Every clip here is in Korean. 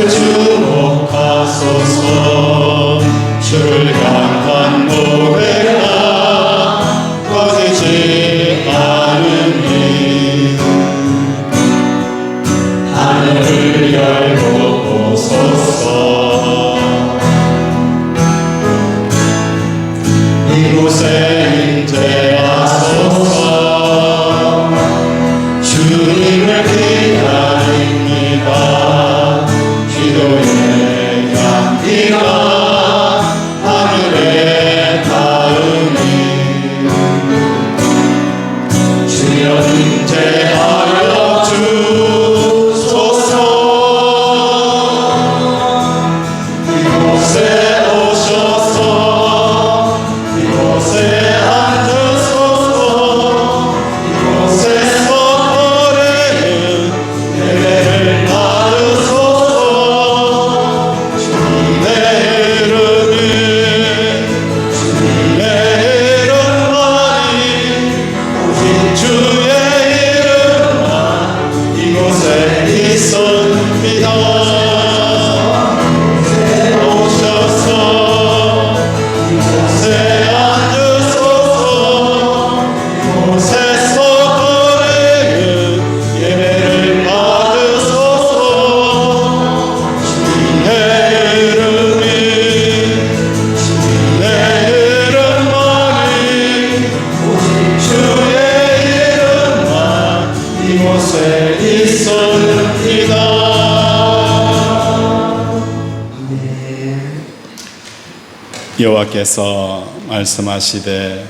주목하소서. 주를 향한 노래가 꺼지지 않으니 하늘을 열고 보소서. 이곳에 임재하소서. 주님을 기다립니다. 기도의 향기가 하늘에 닿으니 주여 임재하여 주소서. 이곳에 오셔서 이곳에 앉으소서. 이곳에서 노래는 예배를 받으소서. 주님의 이름이 주님의 이름만이 오직 주의 이름만 이곳에 있습니다. 오셔서 이곳에 앉으소서. 이곳에서 드리는 예배를 받으소서. 주님의 이름이 주님의 이름만이 오직 주의 이름만 이곳에 있습니다. 여호와께서 말씀하시되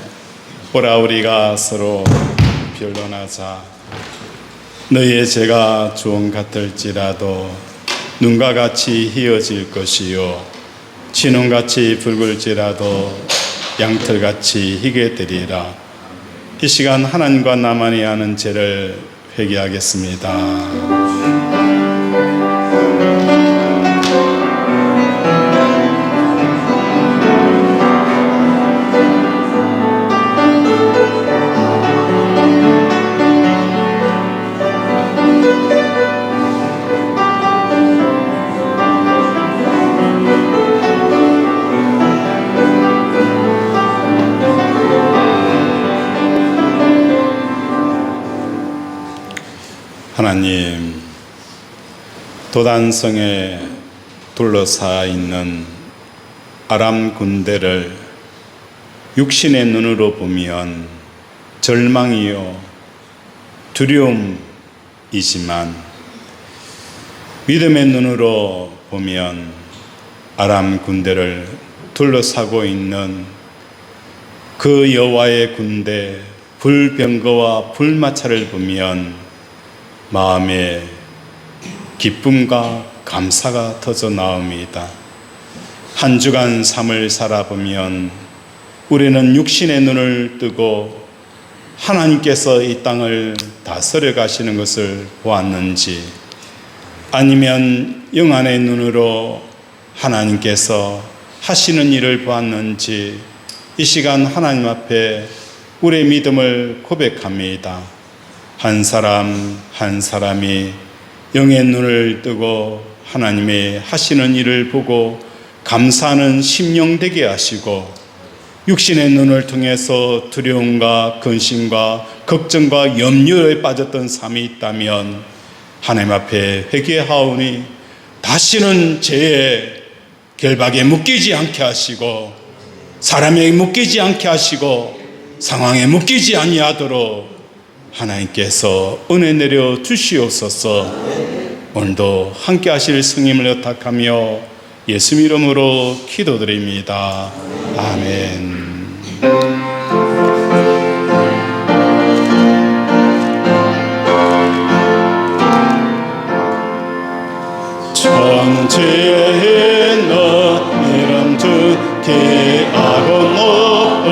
보라 우리가 서로 변론하자. 너희의 죄가 주홍 같을지라도 눈과 같이 희어질 것이요 진홍같이 붉을지라도 양털같이 희게 되리라. 이 시간 하나님과 나만이 하는 죄를 회개하겠습니다. 하나님, 도단성에 둘러싸여 있는 아람 군대를 육신의 눈으로 보면 절망이요 두려움이지만 믿음의 눈으로 보면 아람 군대를 둘러싸고 있는 그 여호와의 군대 불병거와 불마차를 보면 마음에 기쁨과 감사가 터져 나옵니다. 한 주간 삶을 살아보면 우리는 육신의 눈을 뜨고 하나님께서 이 땅을 다스려 가시는 것을 보았는지, 아니면 영안의 눈으로 하나님께서 하시는 일을 보았는지, 이 시간 하나님 앞에 우리의 믿음을 고백합니다. 한 사람 한 사람이 영의 눈을 뜨고 하나님의 하시는 일을 보고 감사하는 심령 되게 하시고, 육신의 눈을 통해서 두려움과 근심과 걱정과 염려에 빠졌던 삶이 있다면 하나님 앞에 회개하오니 다시는 죄의 결박에 묶이지 않게 하시고 사람에게 묶이지 않게 하시고 상황에 묶이지 아니하도록 하나님께서 은혜 내려 주시옵소서. 오늘도 함께 하실 성님을 의탁하며 예수 이름으로 기도드립니다. 아멘. 천지에 너 이름 두기하고 높은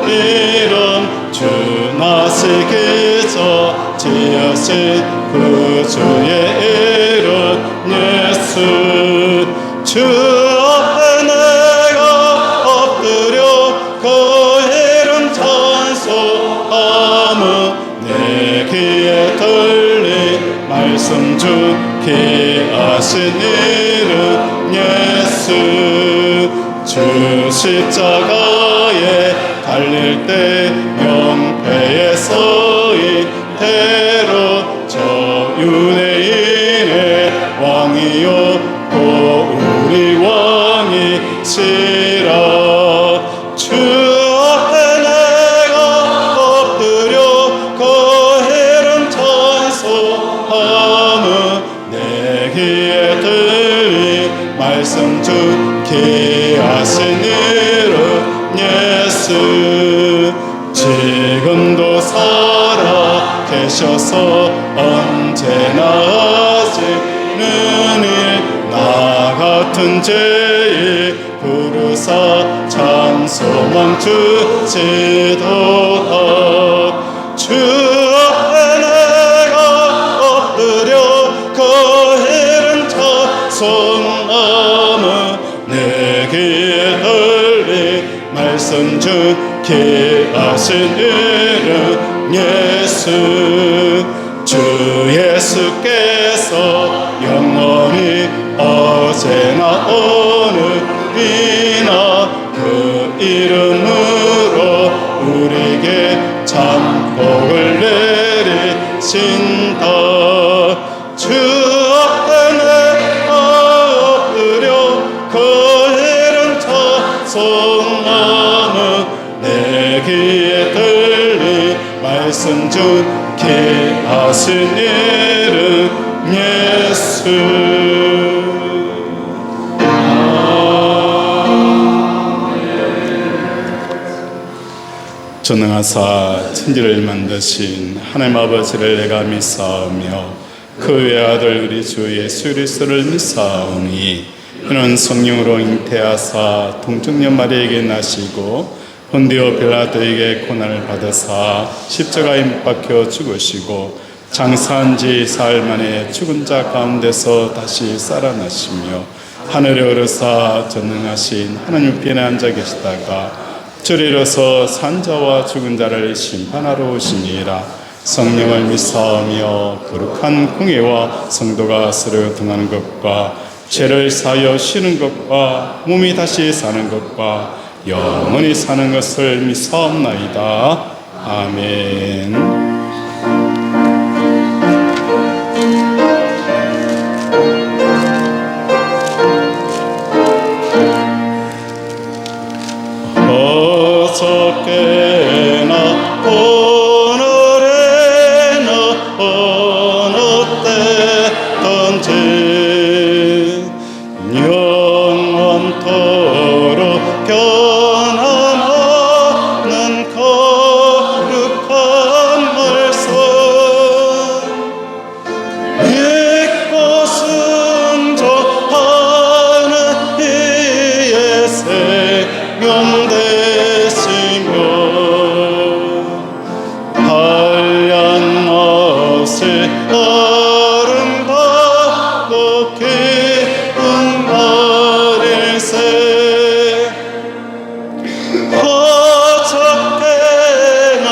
이름 주 나시기서 지으신 구주의 이름 예수. 주 앞에 내가 엎드려 그 이름 찬송하며 내 귀에 들린 말씀 주기 하신 이름 주 십자가에 달릴 때 영패에서 이대로 저 유대인의 왕이요 또 우리 왕이시라. 주 앞에 내가 엎드려 거해름 찬송함은 내 귀에 들리 말씀 주기 하신 이름 예수. 지금도 살아 계셔서 언제나 하시는 일 나 같은 죄인 부르사 찬송함 주시도다. 주 앞에 내가 엎드려 거해름 찬송함은 내 귀에 들리 말씀 주기 하신 이름 예수. 주 예수께서 영원히 어제나 오늘이나 그 이름으로 우리에게 참 복을 내리신다. 주 앞에 내가 엎드려 거해름 찬송함은 내 귀에 들리 말씀 주기 하신 이름 예수. 전능하사 천지를 만드신 하나님 아버지를 내가 믿사오며 그 외아들 우리 주 예수 그리스도를 믿사오니 이는 성령으로 잉태하사 동정녀 마리에게 나시고 본디오 빌라도에게 고난을 받으사 십자가에 못 박혀 죽으시고 장사한 지 사흘 만에 죽은 자 가운데서 다시 살아나시며 하늘에 오르사 전능하신 하나님 편에 앉아 계시다가 주리로서 산자와 죽은 자를 심판하러 오시니라. 성령을 믿사오며 거룩한 공예와 성도가 서로 등하는 것과 죄를 사하여 쉬는 것과 몸이 다시 사는 것과 영원히 사는 것을 믿사옵나이다. 아멘. 어저께나 오늘에나 어느 때든지 영원토록 변함없는 거룩한 말씀 믿고 순종하는 이의 생명 되시며 한량 없이 아름답고 기쁜 날일세. 어저께나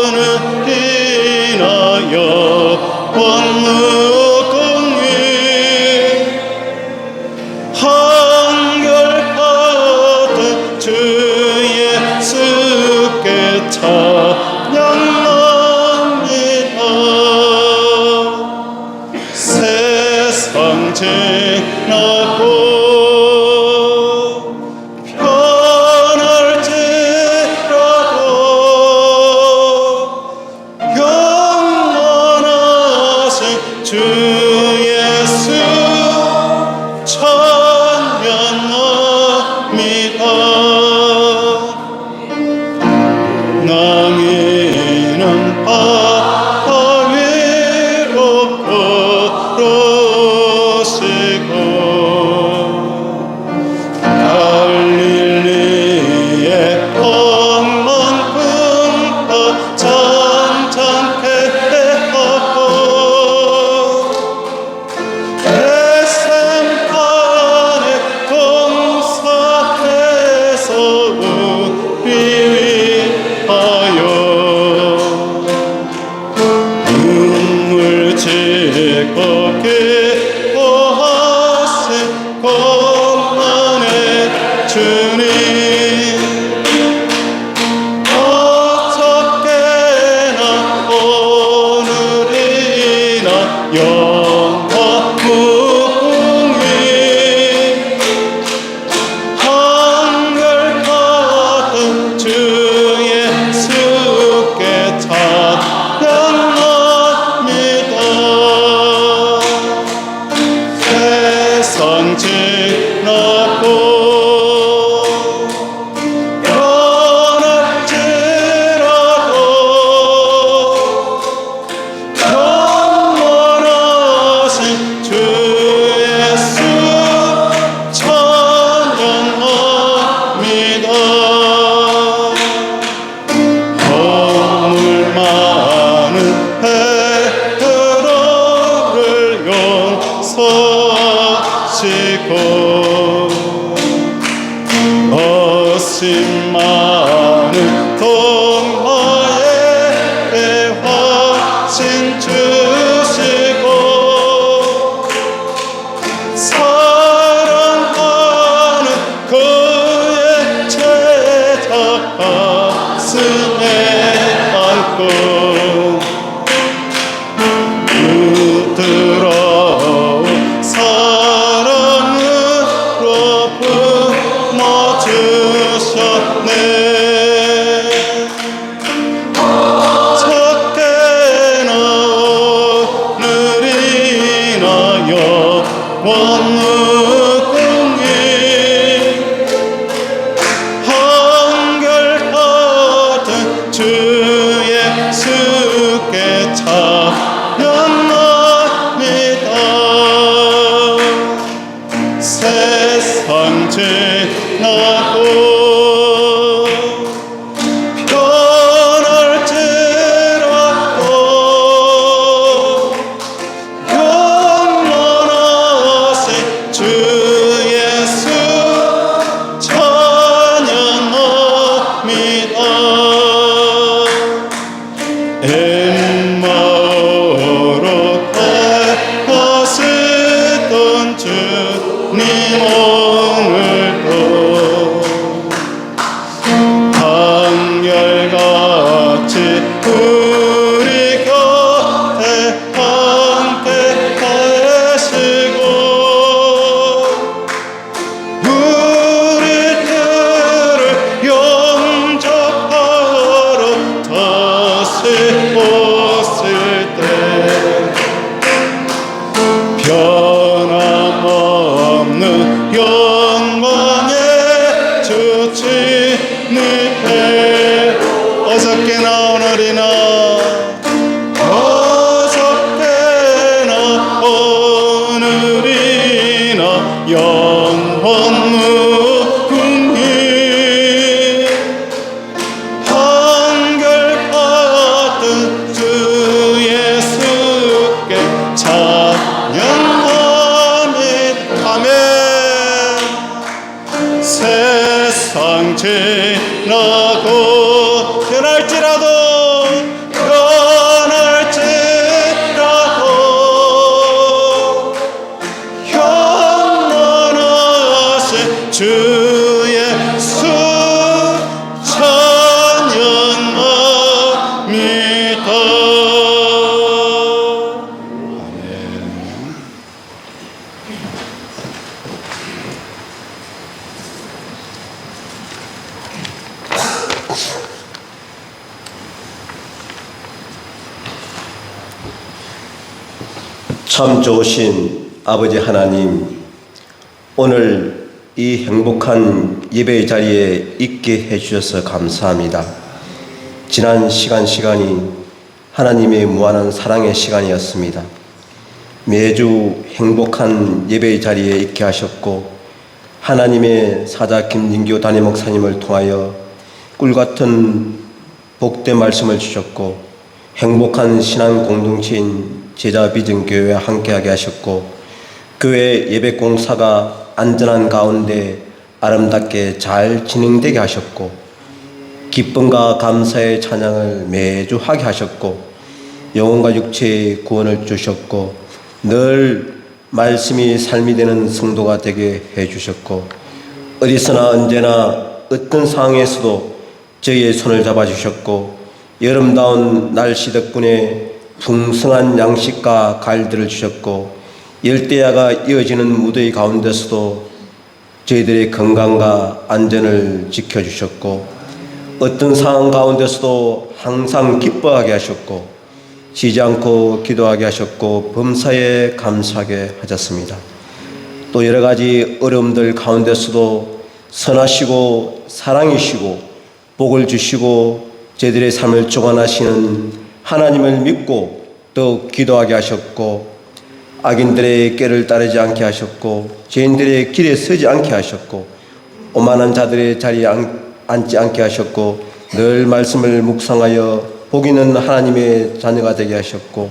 오늘이나 영원 무궁히 한결같은 주 예수께 찬양합니다. 세상 지나고 변할지라도 영원하신 주 예수 찬양합니다. 낭이는 바다 위로 걸으시고 갈릴리의 엉망금도 잠잠케 하고 겟세마네 동산에서 우리 위하여 눈물 짓고 기뻐하세 세상 지나고 어심 많은 동화에 화신 주시고 사랑하는 그의 제자 가슴에 안고 부드러운 사랑으로 품어주셨네. 작게나 오늘이나 영원무궁히 한결같은 주 예수께 찬양합니다. 세상 지나고 변할지라도 영원하신 주 예수 찬양합니다. 엠마오로 가시던 주님 오늘도 한결같이 우리 곁에 함께 계시고 우리들을 영접하러 다시 오실 때 변함없는 영광의 주 주님께 어저께나 오늘이나 어저께나 오늘이나 영원무궁히 한결같은 주 예수께 찬양합니다. 아멘. 세상 지나고 변할지라도 영원하신 주 예수 찬양합니다. 참 좋으신 아버지 하나님, 오늘 이 행복한 예배의 자리에 있게 해주셔서 감사합니다. 지난 시간이 하나님의 무한한 사랑의 시간이었습니다. 매주 행복한 예배의 자리에 있게 하셨고 하나님의 사자 김진교 담임 목사님을 통하여 꿀같은 복된 말씀을 주셨고 행복한 신앙 공동체인 제자비전교회와 함께하게 하셨고 교회 예배 공사가 안전한 가운데 아름답게 잘 진행되게 하셨고 기쁨과 감사의 찬양을 매주 하게 하셨고 영혼과 육체의 구원을 주셨고 늘 말씀이 삶이 되는 성도가 되게 해주셨고 어디서나 언제나 어떤 상황에서도 저희의 손을 잡아주셨고 여름다운 날씨 덕분에 풍성한 양식과 과일들을 주셨고 열대야가 이어지는 무더위 가운데서도 저희들의 건강과 안전을 지켜주셨고 어떤 상황 가운데서도 항상 기뻐하게 하셨고 쉬지 않고 기도하게 하셨고 범사에 감사하게 하셨습니다. 또 여러 가지 어려움들 가운데서도 선하시고 사랑이시고 복을 주시고 저희들의 삶을 주관하시는 하나님을 믿고 또 기도하게 하셨고, 악인들의 꾀를 따르지 않게 하셨고, 죄인들의 길에 서지 않게 하셨고, 오만한 자들의 자리에 앉지 않게 하셨고, 늘 말씀을 묵상하여 복 있는 하나님의 자녀가 되게 하셨고,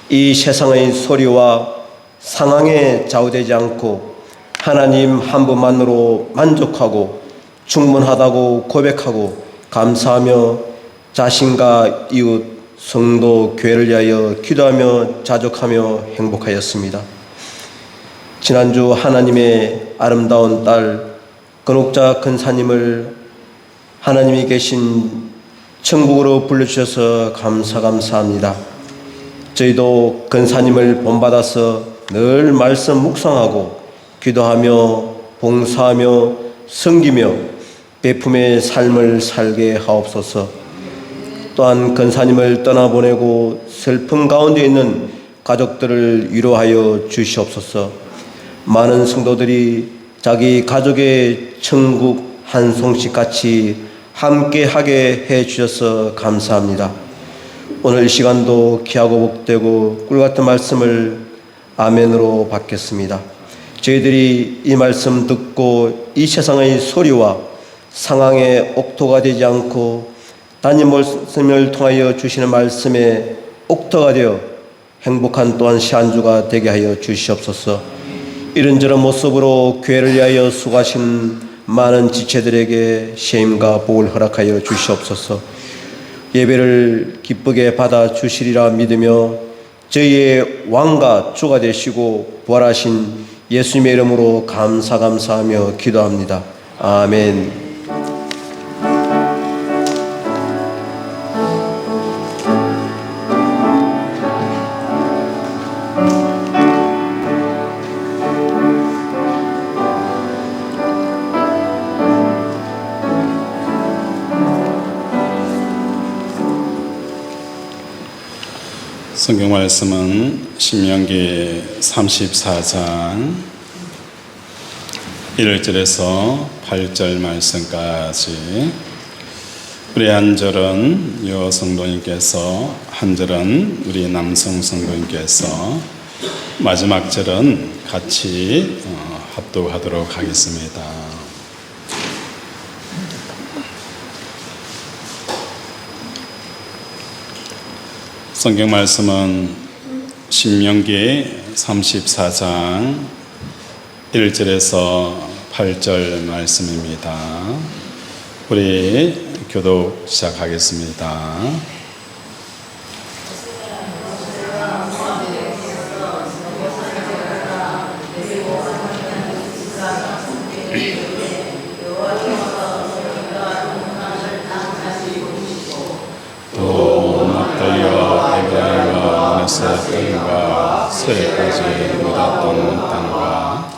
이 세상의 소리와 상황에 좌우되지 않고 하나님 한 분만으로 만족하고 충분하다고 고백하고 감사하며 자신과 이웃, 성도, 교회를 위하여 기도하며 자족하며 행복하였습니다. 지난주 하나님의 아름다운 딸 건옥자 근사님을 하나님이 계신 천국으로 불러주셔서 감사합니다. 저희도 근사님을 본받아서 늘 말씀 묵상하고 기도하며 봉사하며 섬기며 베품의 삶을 살게 하옵소서. 또한 근사님을 떠나보내고 슬픔 가운데 있는 가족들을 위로하여 주시옵소서. 많은 성도들이 자기 가족의 천국 한 송씩 같이 함께하게 해주셔서 감사합니다. 오늘 이 시간도 귀하고 복되고 꿀같은 말씀을 아멘으로 받겠습니다. 저희들이 이 말씀 듣고 이 세상의 소리와 상황에 옥토가 되지 않고 담임 말씀을 통하여 주시는 말씀에 옥토가 되어 행복한 또한 시한주가 되게 하여 주시옵소서. 이런저런 모습으로 교회를 위하여 수고하신 많은 지체들에게 쉼과 복을 허락하여 주시옵소서. 예배를 기쁘게 받아 주시리라 믿으며 저희의 왕과 주가 되시고 부활하신 예수님의 이름으로 감사하며 기도합니다. 아멘. 성경 말씀은 신명기 34장 1절에서 8절 말씀까지. 우리 한 절은 여 성도님께서, 한 절은 우리 남성 성도님께서, 마지막 절은 같이 합독하도록 하겠습니다. 성경 말씀은 신명기 34장 1절에서 8절 말씀입니다. 우리 교독 시작하겠습니다. 땅과 세까지 묻었던 땅과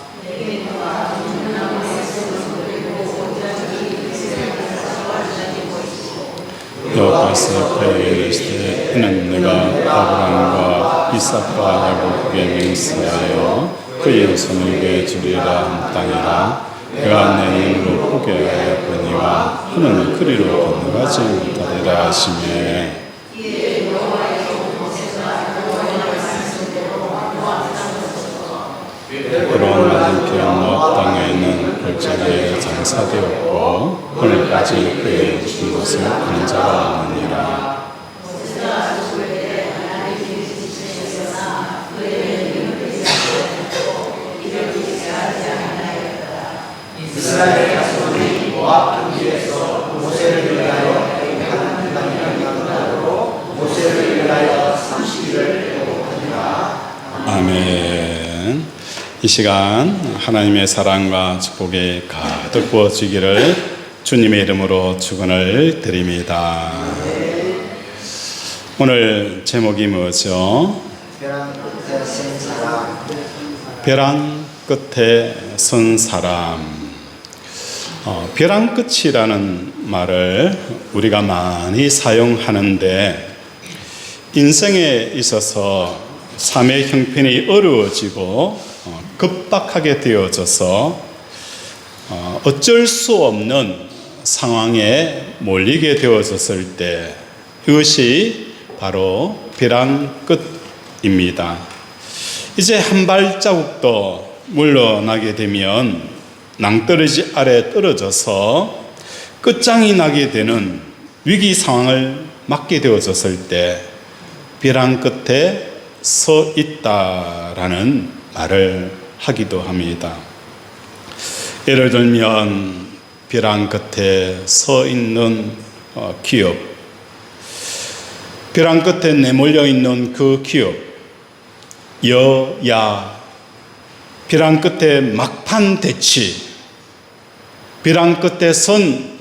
여호와께서 그에게 이르시되 이는 내가 아브라함과 이삭과 야곱에게 맹세하여 그의 손에게 주리라 한 땅이라. 그가 내 이름으로 포기하였거니와 그는 그리로 건너가지 못하리라 하시매. 그런 맞은편 모압 땅에는 골짜기에 장사되었고 오늘까지 그의 죽은 것을 아는 자가 없느니라. 이스라엘 자손이 모압 땅에서 모세를 위하여 하나님 땅으로 모세를 위하여 30일을 회복하니라. 아멘. 이 시간 하나님의 사랑과 축복이 가득 부어지기를 주님의 이름으로 축원을 드립니다. 오늘 제목이 뭐죠? 벼랑 끝에 선 사람. 벼랑 끝이라는 말을 우리가 많이 사용하는데 인생에 있어서 삶의 형편이 어려워지고 급박하게 되어져서 어쩔 수 없는 상황에 몰리게 되어졌을 때 이것이 바로 벼랑 끝입니다. 이제 한 발자국도 물러나게 되면 낭떠러지 아래 떨어져서 끝장이 나게 되는 위기 상황을 맞게 되어졌을 때 벼랑 끝에 서 있다라는 말을 하기도 합니다. 예를 들면 벼랑 끝에 서 있는 기업, 벼랑 끝에 내몰려 있는 그 기업, 여야, 벼랑 끝에 막판 대치, 벼랑 끝에 선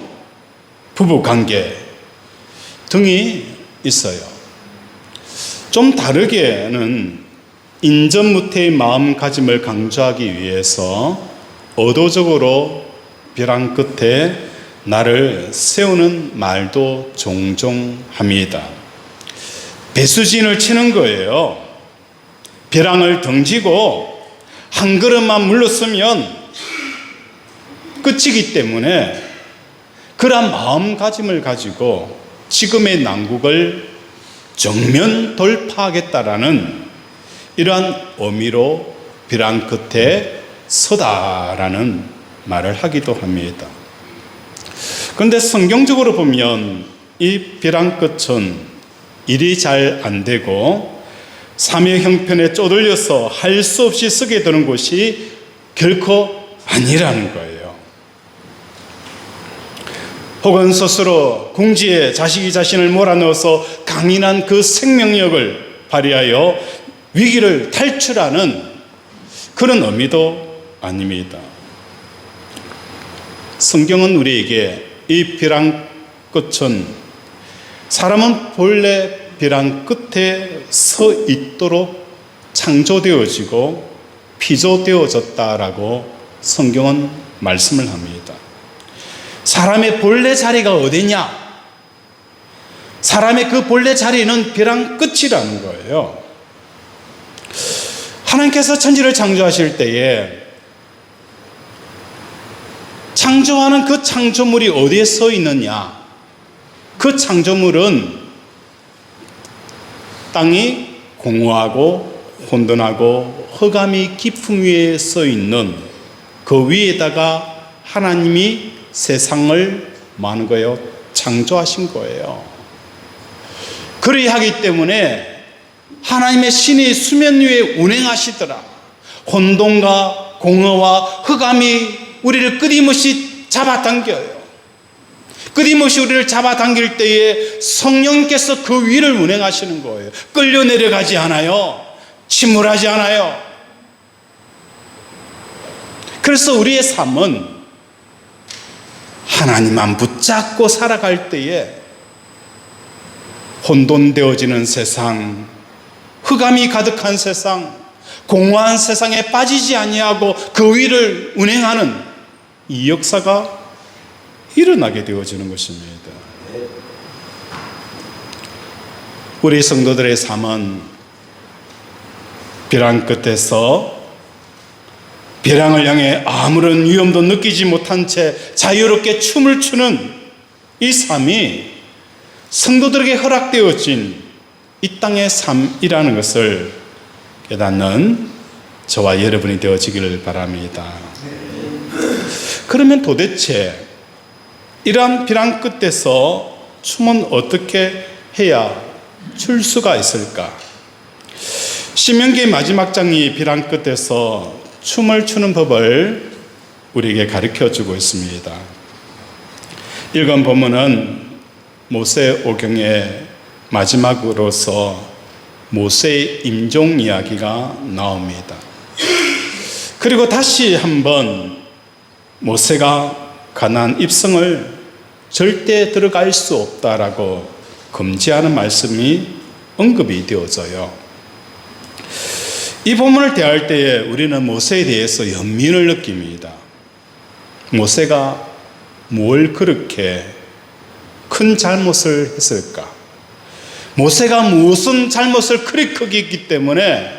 부부관계 등이 있어요. 좀 다르게는 인전무태의 마음가짐을 강조하기 위해서 의도적으로 벼랑 끝에 나를 세우는 말도 종종 합니다. 배수진을 치는 거예요. 벼랑을 던지고 한 걸음만 물러서면 끝이기 때문에 그러한 마음가짐을 가지고 지금의 난국을 정면 돌파하겠다라는 이러한 의미로 벼랑 끝에 서다라는 말을 하기도 합니다. 그런데 성경적으로 보면 이 벼랑 끝은 일이 잘 안 되고 사명 형편에 쪼들려서 할 수 없이 쓰게 되는 곳이 결코 아니라는 거예요. 혹은 스스로 궁지에 자식이 자신을 몰아넣어서 강인한 그 생명력을 발휘하여 위기를 탈출하는 그런 의미도 아닙니다. 성경은 우리에게 이 벼랑 끝은 사람은 본래 벼랑 끝에 서 있도록 창조되어지고 피조되어졌다라고 성경은 말씀을 합니다. 사람의 본래 자리가 어디냐? 사람의 그 본래 자리는 벼랑 끝이라는 거예요. 하나님께서 천지를 창조하실 때에 창조하는 그 창조물이 어디에 서 있느냐? 그 창조물은 땅이 공허하고 혼돈하고 흑암이 깊음 위에 서 있는 그 위에다가 하나님이 세상을 뭐하는 거예요? 창조하신 거예요. 그리하기 때문에 하나님의 신이 수면 위에 운행하시더라. 혼돈과 공허와 흑암이 우리를 끊임없이 잡아당겨요. 끊임없이 우리를 잡아당길 때에 성령께서 그 위를 운행하시는 거예요. 끌려 내려가지 않아요. 침몰하지 않아요. 그래서 우리의 삶은 하나님만 붙잡고 살아갈 때에 혼돈되어지는 세상, 흑암이 가득한 세상, 공허한 세상에 빠지지 아니하고 그 위를 운행하는 이 역사가 일어나게 되어지는 것입니다. 우리 성도들의 삶은 벼랑 끝에서 벼랑을 향해 아무런 위험도 느끼지 못한 채 자유롭게 춤을 추는 이 삶이 성도들에게 허락되어진 이 땅의 삶이라는 것을 깨닫는 저와 여러분이 되어지기를 바랍니다. 그러면 도대체 이러한 벼랑 끝에서 춤은 어떻게 해야 출 수가 있을까? 신명기의 마지막 장이 벼랑 끝에서 춤을 추는 법을 우리에게 가르쳐주고 있습니다. 읽은 본문은 모세오경의 마지막으로서 모세의 임종 이야기가 나옵니다. 그리고 다시 한번 모세가 가나안 입성을 절대 들어갈 수 없다라고 금지하는 말씀이 언급이 되어져요. 이 본문을 대할 때에 우리는 모세에 대해서 연민을 느낍니다. 모세가 뭘 그렇게 큰 잘못을 했을까? 모세가 무슨 잘못을 그리 크게 했기 때문에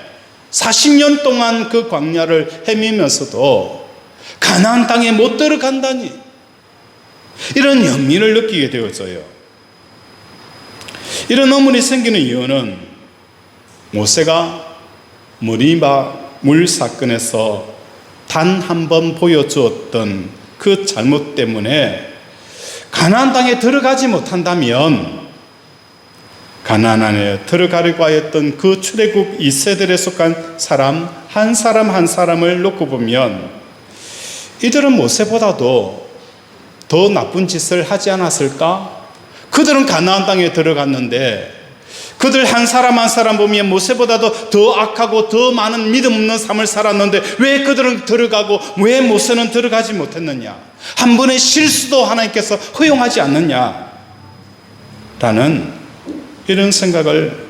40년 동안 그 광야를 헤매면서도 가나안 땅에 못 들어간다니, 이런 연민을 느끼게 되었어요. 이런 의문이 생기는 이유는 모세가 머리바 물 사건에서 단 한 번 보여주었던 그 잘못 때문에 가나안 땅에 들어가지 못한다면, 가나안 안에 들어가려고 하였던 그 출애굽 2세들에 속한 사람 한 사람을 놓고 보면 이들은 모세보다도 더 나쁜 짓을 하지 않았을까? 그들은 가나안 땅에 들어갔는데 그들 한 사람 보면 모세보다도 더 악하고 더 많은 믿음 없는 삶을 살았는데 왜 그들은 들어가고 왜 모세는 들어가지 못했느냐? 한 번의 실수도 하나님께서 허용하지 않느냐? 라는 이런 생각을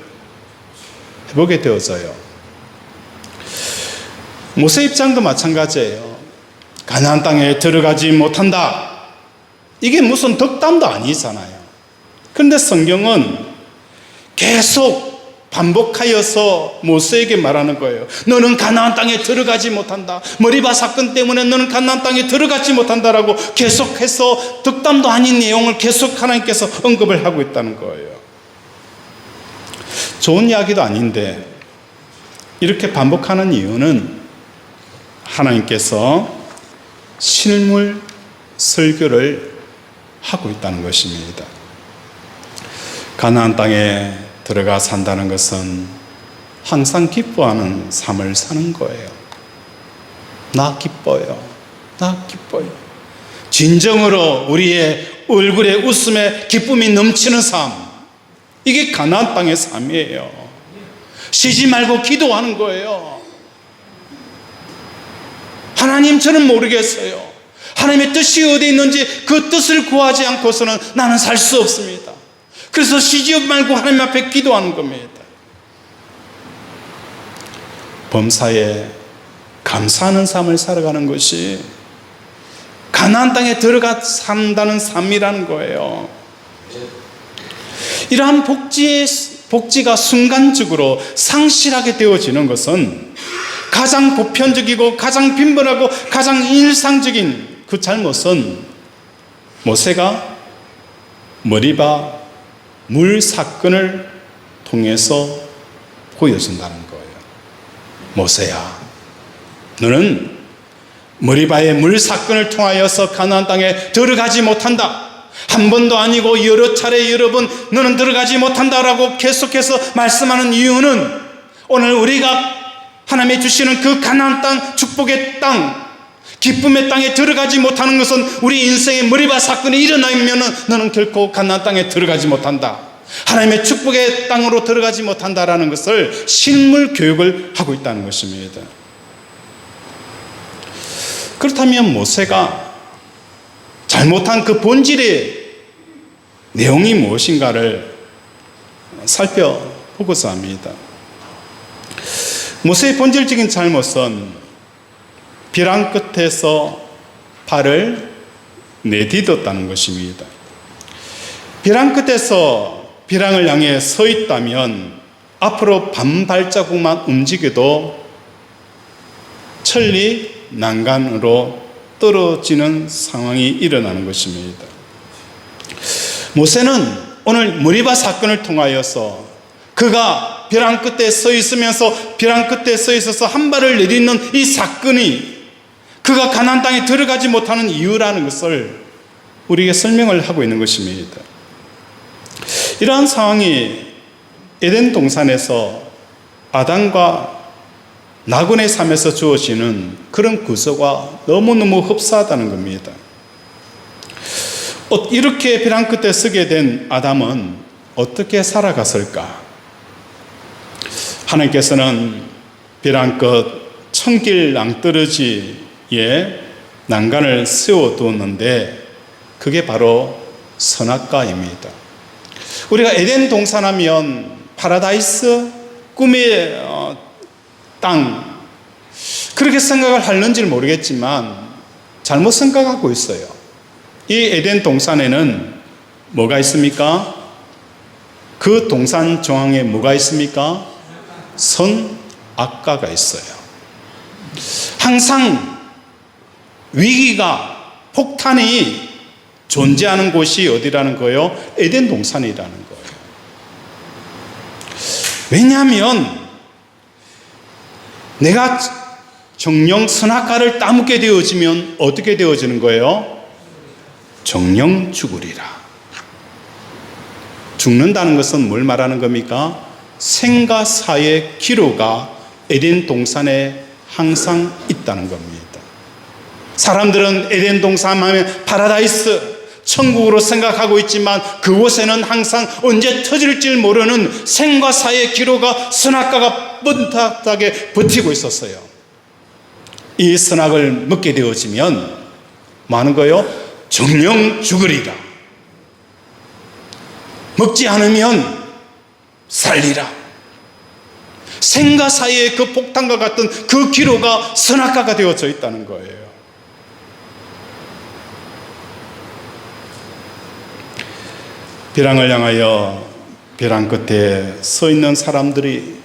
해보게 되어져요. 모세 입장도 마찬가지예요. 가나안 땅에 들어가지 못한다. 이게 무슨 덕담도 아니잖아요. 그런데 성경은 계속 반복하여서 모세에게 말하는 거예요. 너는 가나안 땅에 들어가지 못한다. 머리바 사건 때문에 너는 가나안 땅에 들어가지 못한다라고 계속해서 덕담도 아닌 내용을 계속 하나님께서 언급을 하고 있다는 거예요. 좋은 이야기도 아닌데 이렇게 반복하는 이유는 하나님께서 실물 설교를 하고 있다는 것입니다. 가나안 땅에 들어가 산다는 것은 항상 기뻐하는 삶을 사는 거예요. 나 기뻐요. 나 기뻐요. 진정으로 우리의 얼굴에 웃음에 기쁨이 넘치는 삶, 이게 가나안 땅의 삶이에요. 쉬지 말고 기도하는 거예요. 하나님, 저는 모르겠어요. 하나님의 뜻이 어디 있는지 그 뜻을 구하지 않고서는 나는 살 수 없습니다. 그래서 쉬지 말고 하나님 앞에 기도하는 겁니다. 범사에 감사하는 삶을 살아가는 것이 가나안 땅에 들어가 산다는 삶이라는 거예요. 이러한 복지가 순간적으로 상실하게 되어지는 것은 가장 보편적이고 가장 빈번하고 가장 일상적인 그 잘못은 모세가 머리바 물 사건을 통해서 보여준다는 거예요. 모세야, 너는 머리바의 물 사건을 통하여서 가나안 땅에 들어가지 못한다. 한 번도 아니고 여러 차례 여러 번 너는 들어가지 못한다라고 계속해서 말씀하는 이유는 오늘 우리가 하나님이 주시는 그 가나안 땅, 축복의 땅, 기쁨의 땅에 들어가지 못하는 것은 우리 인생의 머리바 사건이 일어나면 너는 결코 가나안 땅에 들어가지 못한다. 하나님의 축복의 땅으로 들어가지 못한다라는 것을 실물 교육을 하고 있다는 것입니다. 그렇다면 모세가 잘못한 그 본질의 내용이 무엇인가를 살펴보고자 합니다. 모세의 본질적인 잘못은 벼랑 끝에서 발을 내딛었다는 것입니다. 벼랑 끝에서 벼랑을 향해 서 있다면 앞으로 반발자국만 움직여도 천리 난간으로 떨어지는 상황이 일어나는 것입니다. 모세는 오늘 머리바 사건을 통하여서 그가 벼랑 끝에 서 있으면서 벼랑 끝에 서 있어서 한 발을 내딛는 이 사건이 그가 가나안 땅에 들어가지 못하는 이유라는 것을 우리에게 설명을 하고 있는 것입니다. 이러한 상황이 에덴 동산에서 아담과 나곤의 삶에서 주어지는 그런 구조가 너무너무 흡사하다는 겁니다. 이렇게 벼랑 끝에 서게 된 아담은 어떻게 살아갔을까? 하나님께서는 벼랑 끝 천길 낭떠러지에 난간을 세워두었는데 그게 바로 선악과입니다. 우리가 에덴 동산하면 파라다이스, 꿈의 땅, 그렇게 생각을 하는지는 모르겠지만 잘못 생각하고 있어요. 이 에덴 동산에는 뭐가 있습니까? 그 동산 중앙에 뭐가 있습니까? 선, 악과가 있어요. 항상 위기가, 폭탄이 존재하는 곳이 어디라는 거예요? 에덴 동산이라는 거예요. 왜냐하면 내가 정령 선악과를 따먹게 되어지면 어떻게 되어지는 거예요? 정령 죽으리라. 죽는다는 것은 뭘 말하는 겁니까? 생과 사의 기로가 에덴 동산에 항상 있다는 겁니다. 사람들은 에덴 동산 하면 파라다이스, 천국으로 생각하고 있지만 그곳에는 항상 언제 터질지 모르는 생과 사의 기로가, 선악과가 뻔뻔하게 버티고 있었어요. 이 선악을 먹게 되어지면 뭐 하는 거예요? 정령 죽으리라. 먹지 않으면 살리라. 생과 사의 그 폭탄과 같은 그 기로가 선악과가 되어져 있다는 거예요. 벼랑을 향하여 벼랑 끝에 서 있는 사람들이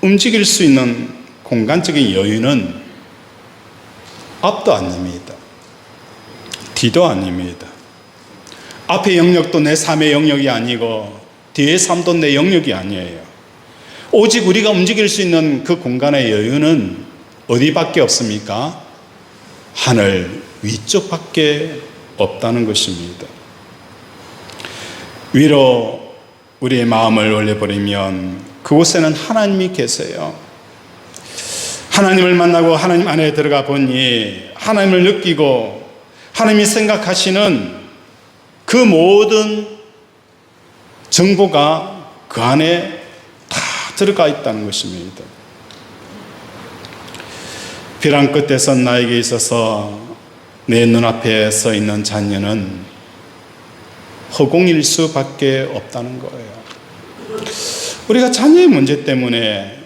움직일 수 있는 공간적인 여유는 앞도 아닙니다. 뒤도 아닙니다. 앞의 영역도 내 삶의 영역이 아니고 뒤의 삶도 내 영역이 아니에요. 오직 우리가 움직일 수 있는 그 공간의 여유는 어디밖에 없습니까? 하늘 위쪽밖에 없다는 것입니다. 위로 우리의 마음을 올려버리면 그곳에는 하나님이 계세요. 하나님을 만나고 하나님 안에 들어가 보니 하나님을 느끼고 하나님이 생각하시는 그 모든 정보가 그 안에 다 들어가 있다는 것입니다. 벼랑 끝에 선 나에게 있어서 내 눈앞에 서 있는 자녀는 허공일 수밖에 없다는 거예요. 우리가 자녀의 문제 때문에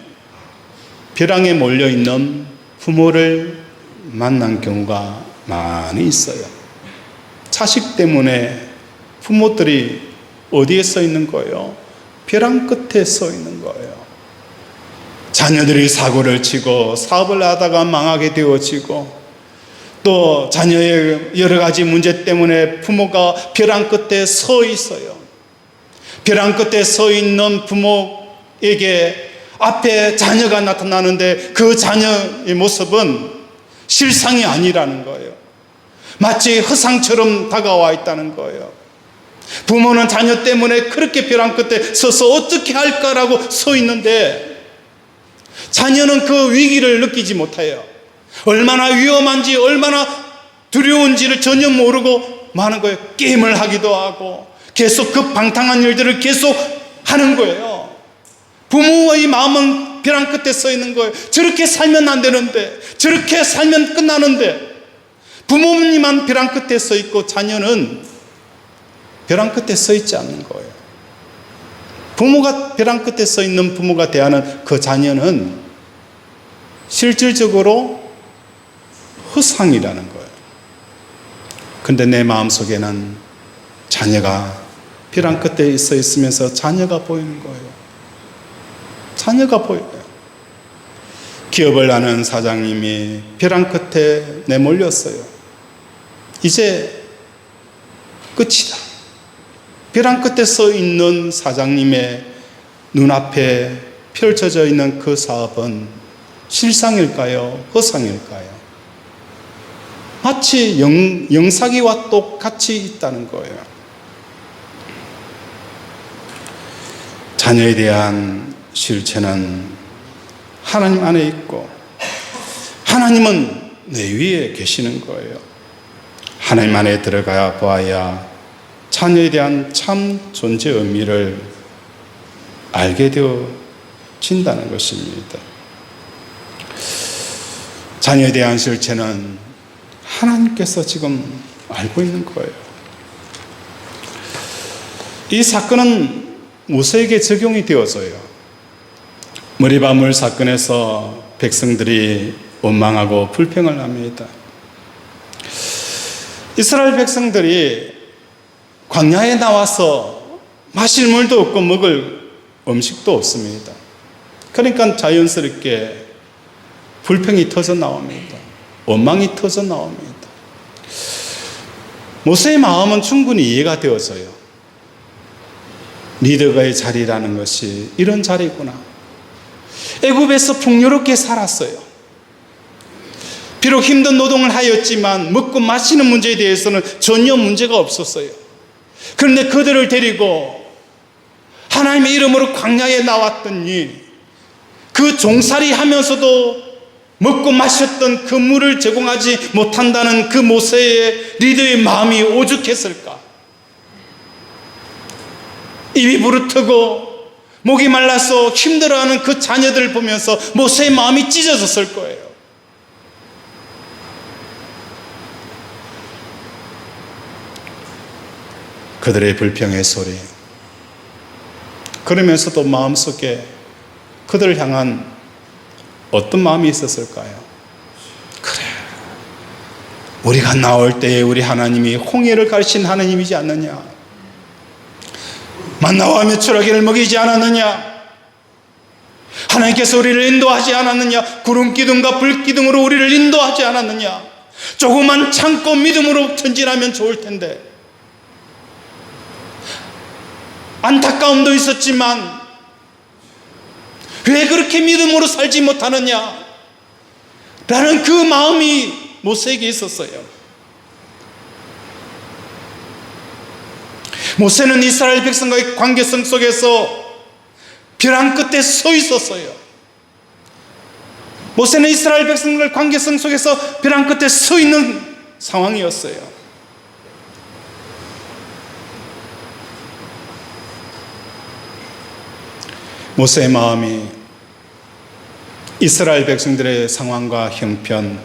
벼랑에 몰려있는 부모를 만난 경우가 많이 있어요. 자식 때문에 부모들이 어디에 서 있는 거예요? 벼랑 끝에 서 있는 거예요. 자녀들이 사고를 치고 사업을 하다가 망하게 되어지고 또 자녀의 여러 가지 문제 때문에 부모가 벼랑 끝에 서 있어요. 벼랑 끝에 서 있는 부모에게 앞에 자녀가 나타나는데 그 자녀의 모습은 실상이 아니라는 거예요. 마치 허상처럼 다가와 있다는 거예요. 부모는 자녀 때문에 그렇게 벼랑 끝에 서서 어떻게 할까라고 서 있는데 자녀는 그 위기를 느끼지 못해요. 얼마나 위험한지 얼마나 두려운지를 전혀 모르고 많은 거예요. 게임을 하기도 하고 계속 그 방탕한 일들을 계속 하는 거예요. 부모의 마음은 벼랑 끝에 서 있는 거예요. 저렇게 살면 안 되는데, 저렇게 살면 끝나는데, 부모님만 벼랑 끝에 서 있고 자녀는 벼랑 끝에 서 있지 않는 거예요. 부모가 벼랑 끝에 서 있는 부모가 대하는 그 자녀는 실질적으로 허상이라는 거예요. 근데 내 마음속에는 자녀가 벼랑 끝에 서 있으면서 자녀가 보이는 거예요. 자녀가 보여요. 기업을 하는 사장님이 벼랑 끝에 내몰렸어요. 이제 끝이다. 벼랑 끝에 서 있는 사장님의 눈앞에 펼쳐져 있는 그 사업은 실상일까요? 허상일까요? 마치 영사기와 똑같이 있다는 거예요. 자녀에 대한 실체는 하나님 안에 있고 하나님은 내 위에 계시는 거예요. 하나님 안에 들어가 보아야 자녀에 대한 참 존재 의미를 알게 되어진다는 것입니다. 자녀에 대한 실체는 하나님께서 지금 알고 있는 거예요. 이 사건은 모세에게 적용이 되어져요. 머리바물 사건에서 백성들이 원망하고 불평을 합니다. 이스라엘 백성들이 광야에 나와서 마실 물도 없고 먹을 음식도 없습니다. 그러니까 자연스럽게 불평이 터져 나옵니다. 원망이 터져 나옵니다. 모세의 마음은 충분히 이해가 되어져요. 리더가의 자리라는 것이 이런 자리구나. 애굽에서 풍요롭게 살았어요. 비록 힘든 노동을 하였지만 먹고 마시는 문제에 대해서는 전혀 문제가 없었어요. 그런데 그들을 데리고 하나님의 이름으로 광야에 나왔더니 그 종살이 하면서도 먹고 마셨던 그 물을 제공하지 못한다는 그 모세의 리더의 마음이 오죽했을까? 입이 부르트고 목이 말라서 힘들어하는 그 자녀들을 보면서 모세의 마음이 찢어졌을 거예요. 그들의 불평의 소리, 그러면서도 마음속에 그들을 향한 어떤 마음이 있었을까요? 그래, 우리가 나올 때에 우리 하나님이 홍해를 가르친 하나님이지 않느냐? 만나와 메추라기를 먹이지 않았느냐? 하나님께서 우리를 인도하지 않았느냐? 구름 기둥과 불 기둥으로 우리를 인도하지 않았느냐? 조금만 참고 믿음으로 전진하면 좋을 텐데. 안타까움도 있었지만 왜 그렇게 믿음으로 살지 못하느냐? 라는 그 마음이 모세에게 있었어요. 모세는 이스라엘 백성과의 관계성 속에서 벼랑 끝에 서 있었어요. 모세는 이스라엘 백성과의 관계성 속에서 벼랑 끝에 서 있는 상황이었어요. 모세의 마음이 이스라엘 백성들의 상황과 형편,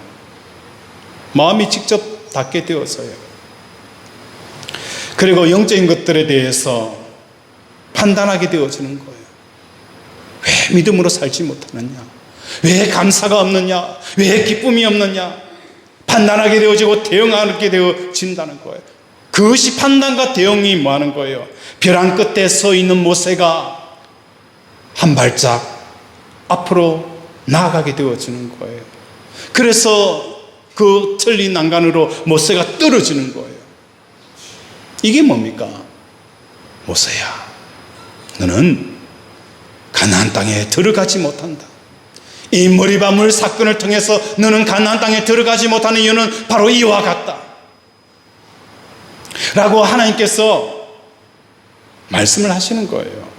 마음이 직접 닿게 되어서요. 그리고 영적인 것들에 대해서 판단하게 되어지는 거예요. 왜 믿음으로 살지 못하느냐? 왜 감사가 없느냐? 왜 기쁨이 없느냐? 판단하게 되어지고 대응하게 되어진다는 거예요. 그것이 판단과 대응이 뭐하는 거예요? 벼랑 끝에 서 있는 모세가 한 발짝 앞으로 나아가게 되어지는 거예요. 그래서 그 틀린 난간으로 모세가 떨어지는 거예요. 이게 뭡니까? 모세야, 너는 가나안 땅에 들어가지 못한다. 이 머리바물 사건을 통해서 너는 가나안 땅에 들어가지 못하는 이유는 바로 이와 같다 라고 하나님께서 말씀을 하시는 거예요.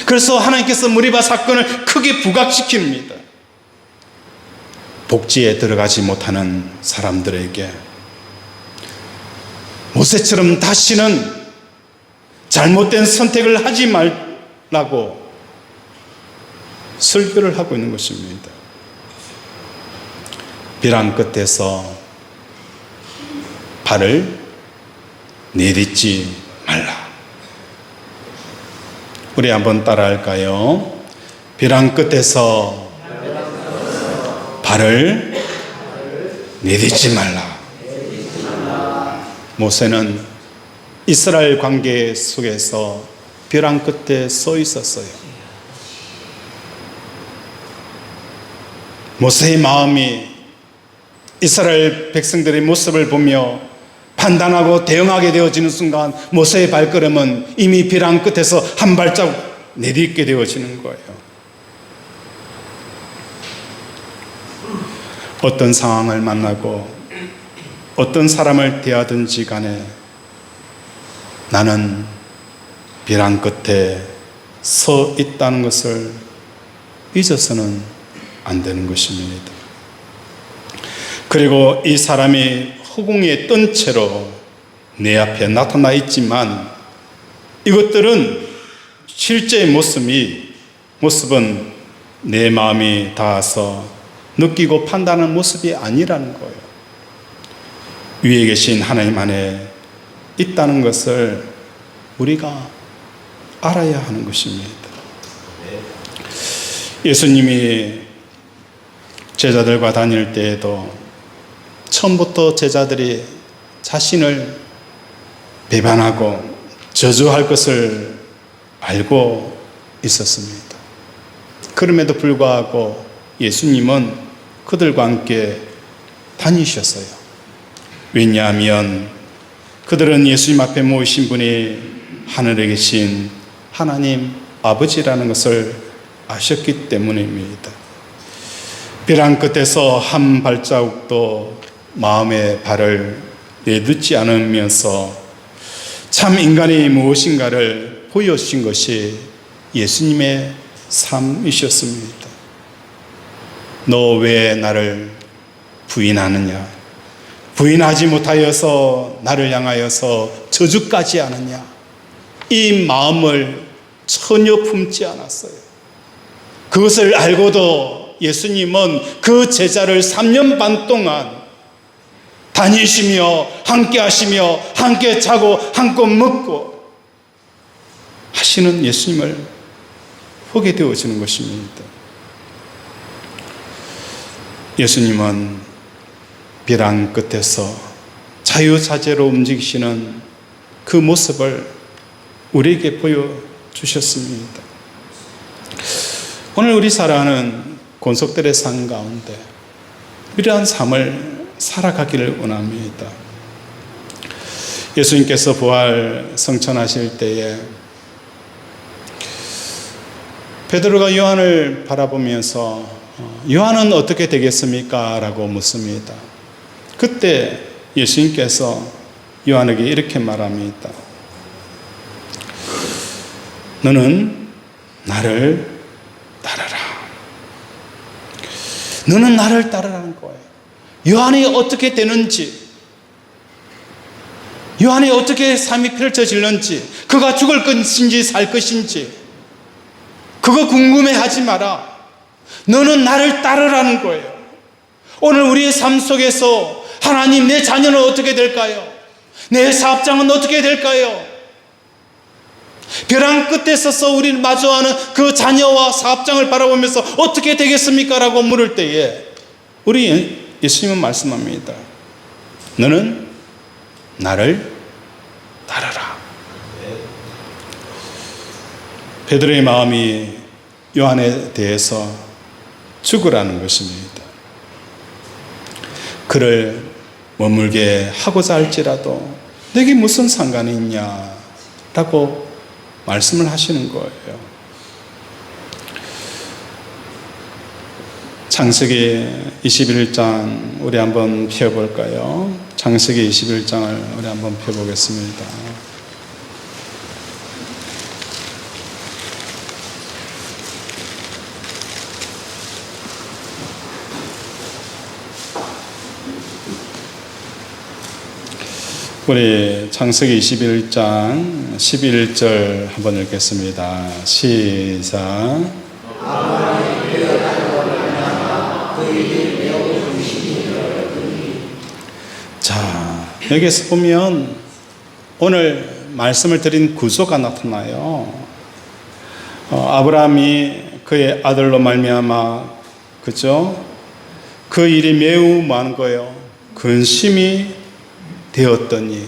그래서 하나님께서 머리바 사건을 크게 부각시킵니다. 복지에 들어가지 못하는 사람들에게 모세처럼 다시는 잘못된 선택을 하지 말라고 설교를 하고 있는 것입니다. 벼랑 끝에서 발을 내딛지 말라. 우리 한번 따라할까요? 벼랑 끝에서 발을 내딛지 말라. 모세는 이스라엘 관계 속에서 벼랑 끝에 서 있었어요. 모세의 마음이 이스라엘 백성들의 모습을 보며 판단하고 대응하게 되어지는 순간 모세의 발걸음은 이미 벼랑 끝에서 한 발자국 내딛게 되어지는 거예요. 어떤 상황을 만나고 어떤 사람을 대하든지 간에 나는 벼랑 끝에 서 있다는 것을 잊어서는 안 되는 것입니다. 그리고 이 사람이 허공에 뜬 채로 내 앞에 나타나 있지만 이것들은 실제의 모습은 내 마음이 닿아서 느끼고 판단하는 모습이 아니라는 거예요. 위에 계신 하나님 안에 있다는 것을 우리가 알아야 하는 것입니다. 예수님이 제자들과 다닐 때에도 처음부터 제자들이 자신을 배반하고 저주할 것을 알고 있었습니다. 그럼에도 불구하고 예수님은 그들과 함께 다니셨어요. 왜냐하면 그들은 예수님 앞에 모이신 분이 하늘에 계신 하나님 아버지라는 것을 아셨기 때문입니다. 벼랑 끝에서 한 발자국도 마음의 발을 내딛지 않으면서 참 인간이 무엇인가를 보여주신 것이 예수님의 삶이셨습니다. 너 왜 나를 부인하느냐? 부인하지 못하여서 나를 향하여서 저주까지 하느냐? 이 마음을 전혀 품지 않았어요. 그것을 알고도 예수님은 그 제자를 3년 반 동안 다니시며 함께 하시며 함께 자고 함께 먹고 하시는 예수님을 보게 되어지는 것입니다. 예수님은 벼랑 끝에서 자유자재로 움직이시는 그 모습을 우리에게 보여주셨습니다. 오늘 우리 살아가는 권속들의 삶 가운데 이러한 삶을 살아가기를 원합니다. 예수님께서 부활 성천하실 때에 베드로가 요한을 바라보면서 요한은 어떻게 되겠습니까? 라고 묻습니다. 그때 예수님께서 요한에게 이렇게 말합니다. 너는 나를 따르라. 너는 나를 따르라는 거예요. 요한이 어떻게 되는지, 요한이 어떻게 삶이 펼쳐질는지, 그가 죽을 것인지 살 것인지 그거 궁금해하지 마라. 너는 나를 따르라는 거예요. 오늘 우리의 삶 속에서 하나님, 내 자녀는 어떻게 될까요? 내 사업장은 어떻게 될까요? 벼랑 끝에 서서 우리를 마주하는 그 자녀와 사업장을 바라보면서 어떻게 되겠습니까? 라고 물을 때에 우리 예수님은 말씀합니다. 너는 나를 따르라. 베드로의 마음이 요한에 대해서 죽으라는 것입니다. 그를 머물게 하고자 할지라도 내게 무슨 상관이 있냐라고 말씀을 하시는 거예요. 창세기 21장 우리 한번 펴볼까요? 창세기 21장을 우리 한번 펴보겠습니다. 우리 창세기 21장 11절 한번 읽겠습니다. 시작. 자, 여기서 보면 오늘 말씀을 드린 구조가 나타나요. 아브라함이 그의 아들로 말미암아, 그죠? 그 일이 매우 많은 거예요. 근심이 되었더니,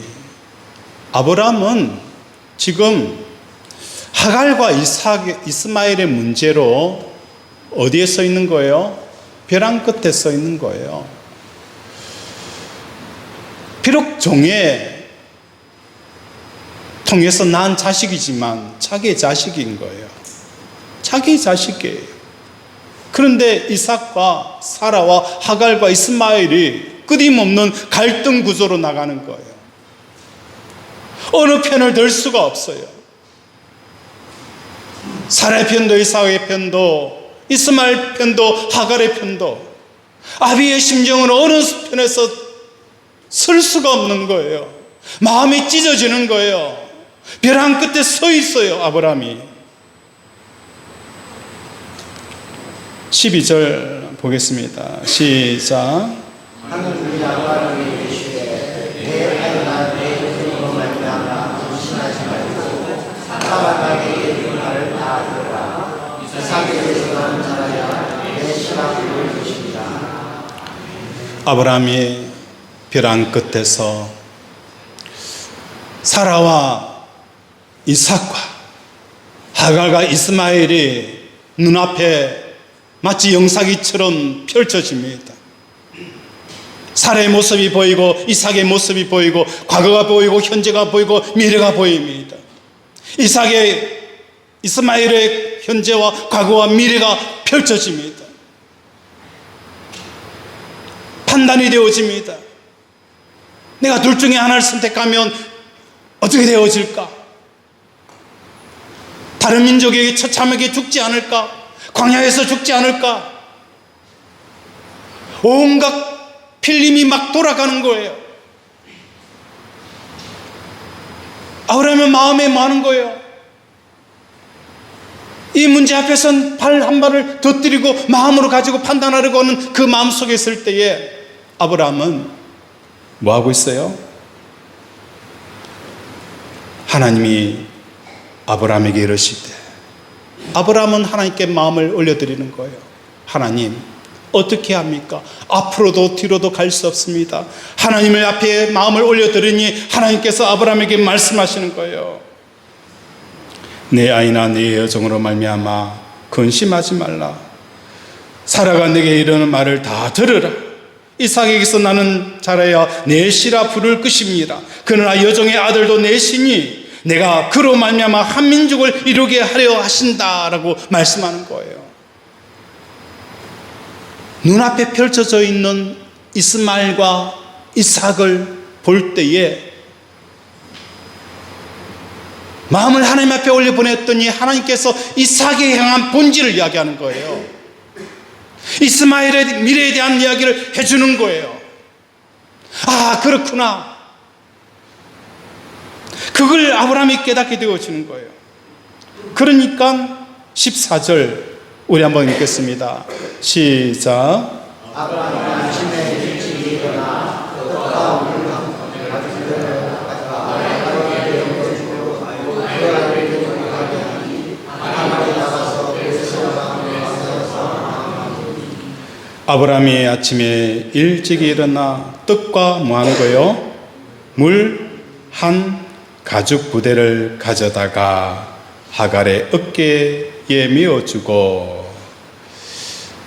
아브라함은 지금 하갈과 이스마엘의 문제로 어디에 서 있는 거예요? 벼랑 끝에 서 있는 거예요. 비록 종에 통해서 낳은 자식이지만 자기의 자식인 거예요. 자기의 자식이에요. 그런데 이삭과 사라와 하갈과 이스마엘이 끊임없는 갈등 구조로 나가는 거예요. 어느 편을 들 수가 없어요. 사라의 편도 이삭의 편도 이스마엘 편도 하갈의 편도 아비의 심정은 어느 편에서 설 수가 없는 거예요. 마음이 찢어지는 거예요. 벼랑 끝에 서 있어요, 아브라함이. 12절 보겠습니다. 시작. 하나님이 아브라함에게 이르시되 내 아들아 내 이름으로 말미암아 불신하지 말고 사람에게 이르는 말을 다 들으라. 이삭에 대해서는 자라야 내 신앙을 이룰 것이니라. 아브라함이 벼랑 끝에서 사라와 이삭과 하갈과 이스마엘이 눈앞에 마치 영상이처럼 펼쳐집니다. 사라의 모습이 보이고 이삭의 모습이 보이고 과거가 보이고 현재가 보이고 미래가 보입니다. 이스마엘의 현재와 과거와 미래가 펼쳐집니다. 판단이 되어집니다. 내가 둘 중에 하나를 선택하면 어떻게 되어질까? 다른 민족에게 처참하게 죽지 않을까? 광야에서 죽지 않을까? 온갖 필름이 막 돌아가는 거예요. 아브라함의 마음에 많은 거예요. 이 문제 앞에선 발 한 발을 덧들이고 마음으로 가지고 판단하려고 하는 그 마음 속에 있을 때에 아브라함은 뭐 하고 있어요? 하나님이 아브라함에게 이르시되, 아브라함은 하나님께 마음을 올려드리는 거예요. 하나님, 어떻게 합니까? 앞으로도 뒤로도 갈 수 없습니다. 하나님을 앞에 마음을 올려드리니 하나님께서 아브라함에게 말씀하시는 거예요. 내 아이나 내 여종으로 말미암아 근심하지 말라. 사라가 내게 이르는 말을 다 들으라. 이삭에게서 나는 자라야 내 씨라 부를 것입니다. 그러나 여종의 아들도 내 씨니 내가 그로 말미암아 한 민족을 이루게 하려 하신다라고 말씀하는 거예요. 눈앞에 펼쳐져 있는 이스마엘과 이삭을 볼 때에 마음을 하나님 앞에 올려보냈더니 하나님께서 이삭에 향한 본질을 이야기하는 거예요. 이스마엘의 미래에 대한 이야기를 해주는 거예요. 아, 그렇구나. 그걸 아브라함이 깨닫게 되어지는 거예요. 그러니까 14절 우리 한번 읽겠습니다. 시작. 아브라함이 아침에 일찍 일어나 떡과 물을 아브라함이 아침에 일찍 일어나 떡과 뭐 하는 거예요? 물 한 가죽 부대를 가져다가 하갈의 어깨에 메어주고,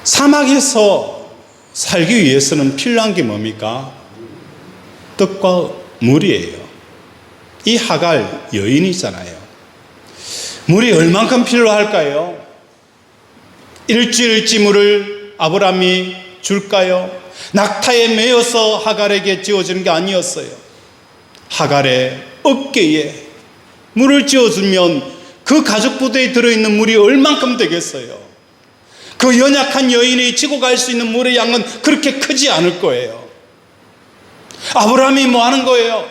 사막에서 살기 위해서는 필요한 게 뭡니까? 떡과 물이에요. 이 하갈 여인이잖아요. 물이 얼만큼 필요할까요? 일주일치 물을 아브라함이 줄까요? 낙타에 매어서 하갈에게 지어주는 게 아니었어요. 하갈의 어깨에 물을 지어주면 그 가죽 부대에 들어있는 물이 얼만큼 되겠어요? 그 연약한 여인이 지고 갈 수 있는 물의 양은 그렇게 크지 않을 거예요. 아브라함이 뭐 하는 거예요?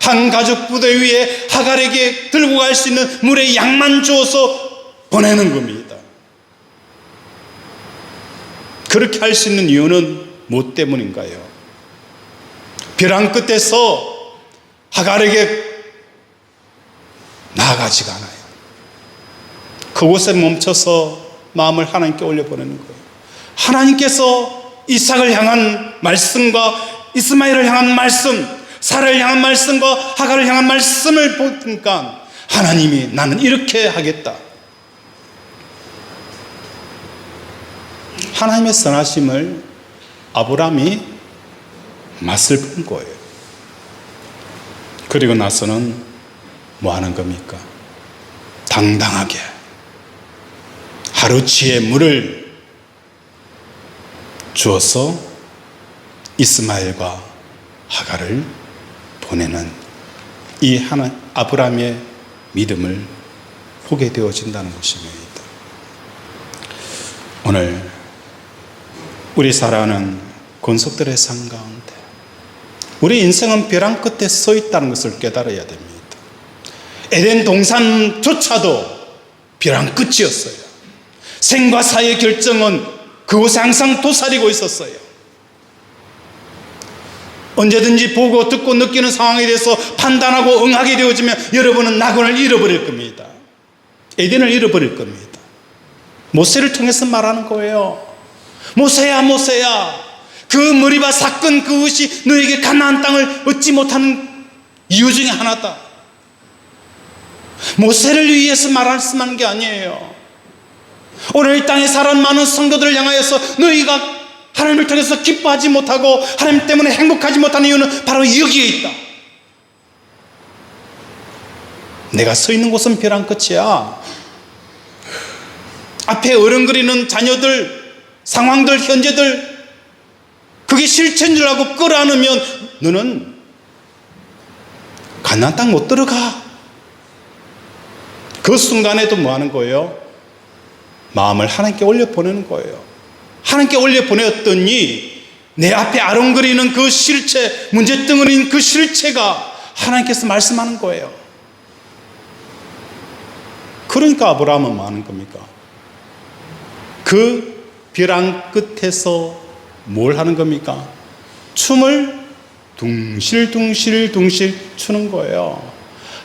한 가죽 부대 위에 하갈에게 들고 갈 수 있는 물의 양만 주어서 보내는 겁니다. 그렇게 할 수 있는 이유는 무엇 때문인가요? 벼랑 끝에서 하갈에게 나아가지가 않아요. 그곳에 멈춰서 마음을 하나님께 올려보내는 거예요. 하나님께서 이삭을 향한 말씀과 이스마엘을 향한 말씀, 사라를 향한 말씀과 하갈을 향한 말씀을 보니까 하나님이 나는 이렇게 하겠다. 하나님의 선하심을 아브라함이 맛을 본 거예요. 그리고 나서는 뭐 하는 겁니까? 당당하게 하루치의 물을 주어서 이스마엘과 하갈을 보내는 이 아브라함의 믿음을 보게 되어진다는 것입니다. 오늘 우리 살아가는 권속들의 삶 가운데 우리 인생은 벼랑 끝에 서 있다는 것을 깨달아야 됩니다. 에덴 동산조차도 벼랑 끝이었어요. 생과 사의 결정은 그곳에 항상 도사리고 있었어요. 언제든지 보고 듣고 느끼는 상황에 대해서 판단하고 응하게 되어지면 여러분은 낙원을 잃어버릴 겁니다. 에덴을 잃어버릴 겁니다. 모세를 통해서 말하는 거예요. 모세야, 모세야, 그 머리바 사건 그것이 너에게 가나안 땅을 얻지 못하는 이유 중에 하나다. 모세를 위해서 말씀하는 게 아니에요. 오늘 이 땅에 살아가는 많은 성도들을 향하여서 너희가 하나님을 통해서 기뻐하지 못하고 하나님 때문에 행복하지 못하는 이유는 바로 여기에 있다. 내가 서 있는 곳은 벼랑 끝이야. 앞에 어른거리는 자녀들, 상황들, 현재들, 그게 실체인 줄 알고 끌어안으면 너는 가나안 땅 못 들어가. 그 순간에도 뭐 하는 거예요? 마음을 하나님께 올려보내는 거예요. 하나님께 올려보냈더니 내 앞에 아롱거리는 그 실체, 문제덩어리인 그 실체가 하나님께서 말씀하는 거예요. 그러니까 아브라함은 뭐 하는 겁니까? 그 벼랑 끝에서 뭘 하는 겁니까? 춤을 둥실둥실 추는 거예요.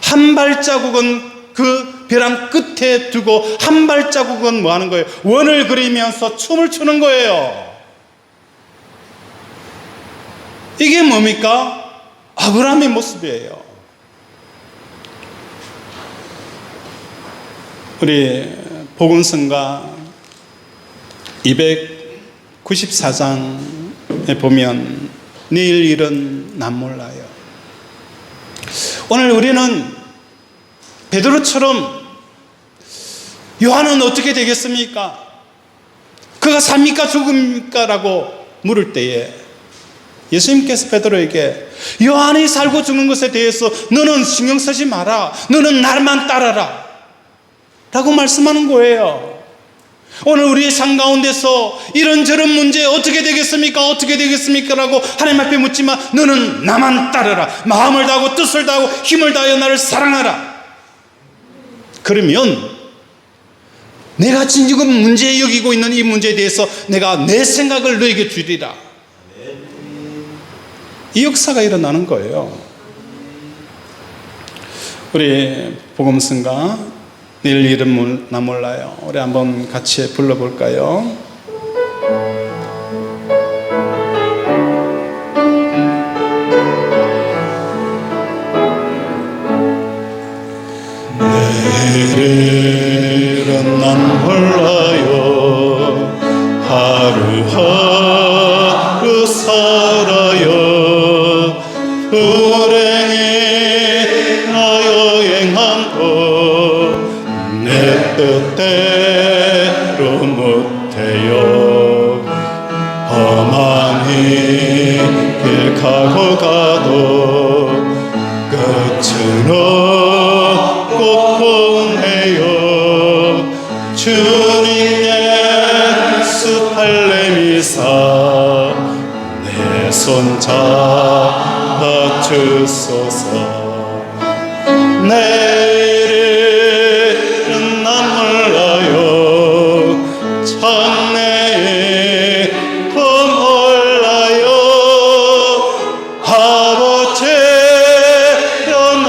한 발자국은 그 벼랑 끝에 두고 한 발자국은 뭐 하는 거예요? 원을 그리면서 춤을 추는 거예요. 이게 뭡니까? 아브라함의 모습이에요. 우리 복음성가 294장에 보면 내일 일은 난 몰라요. 오늘 우리는 베드로처럼 요한은 어떻게 되겠습니까? 그가 삽니까 죽습니까? 라고 물을 때에 예수님께서 베드로에게 요한이 살고 죽는 것에 대해서 너는 신경 쓰지 마라. 너는 나만 따라라 라고 말씀하는 거예요. 오늘 우리의 삶 가운데서 이런저런 문제 어떻게 되겠습니까? 어떻게 되겠습니까? 라고 하나님 앞에 묻지만 너는 나만 따르라. 마음을 다하고 뜻을 다하고 힘을 다하여 나를 사랑하라. 그러면 내가 지금 문제 여기고 있는 이 문제에 대해서 내가 내 생각을 너에게 주리라. 이 역사가 일어나는 거예요. 우리 복음성가 내일 이름 나 몰라요. 우리 한번 같이 불러볼까요? 내일은 난 몰라요. 하루하루 살아요. 불행히 나 여행함도 내 뜻대로 못해요. 험한 길 가고 가도 끝은 없고 통해요. 주님 예수 할례미사 내 손 잡아주소서. 내일은 난 몰라요. 장래에 더 몰라요. 아버지여 날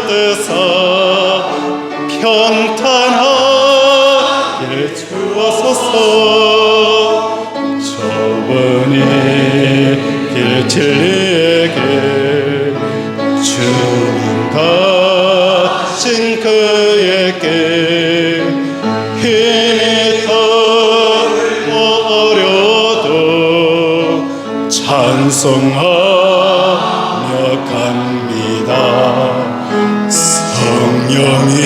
붙드사 평탄하게 주옵소서. 좁은 길 진리에게 주님 가신 그에게 힘이 더 어려도 찬송하며 갑니다. 성령이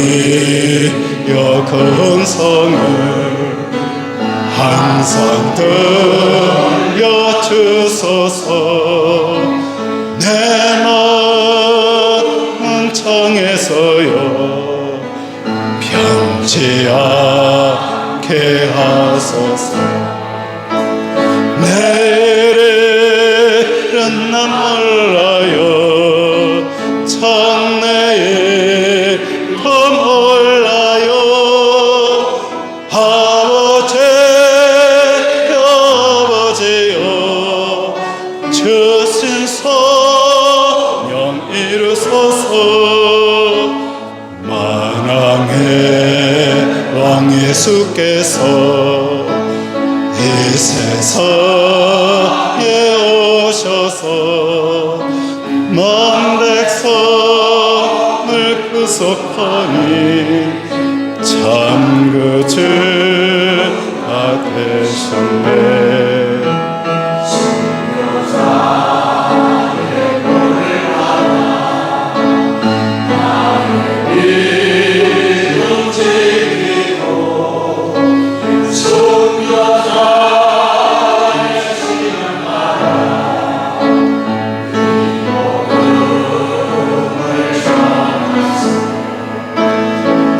여건성을 항상 들려주소서. 내 마음 청해서요 변치 않게 하소서. 내일은 난 몰라요. 장래에 더 몰라요. 아버지여 주신 성령 이루소서. 만왕의 왕 예수께서 이 세상에 오셔서 만 백성을 구속하니 참 그주가 되셨네.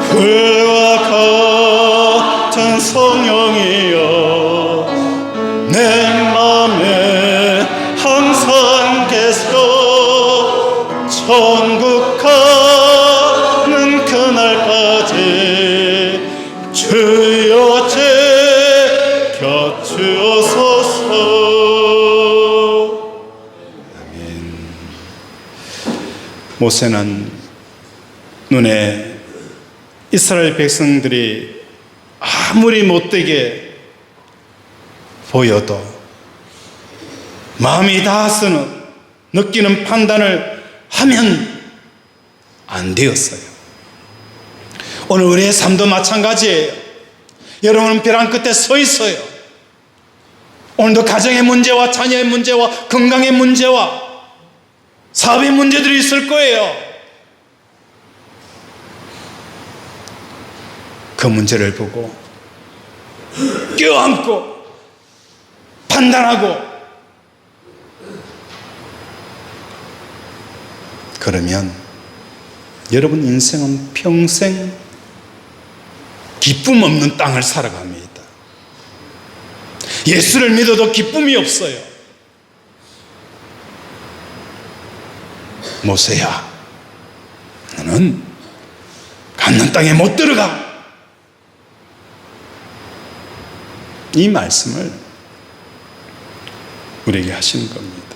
불과 같은 성령이여 내 맘에 항상 계시고 천국 가는 그날까지 주여 제 곁 주옵소서. 모세는 눈에 이스라엘 백성들이 아무리 못되게 보여도 마음이 닿아서는 느끼는 판단을 하면 안 되었어요. 오늘 우리의 삶도 마찬가지예요. 여러분은 벼랑 끝에 서 있어요. 오늘도 가정의 문제와 자녀의 문제와 건강의 문제와 사업의 문제들이 있을 거예요. 그 문제를 보고 껴안고 판단하고 그러면 여러분 인생은 평생 기쁨 없는 땅을 살아갑니다. 예수를 믿어도 기쁨이 없어요. 모세야, 너는 가나안 땅에 못 들어가. 이 말씀을 우리에게 하시는 겁니다.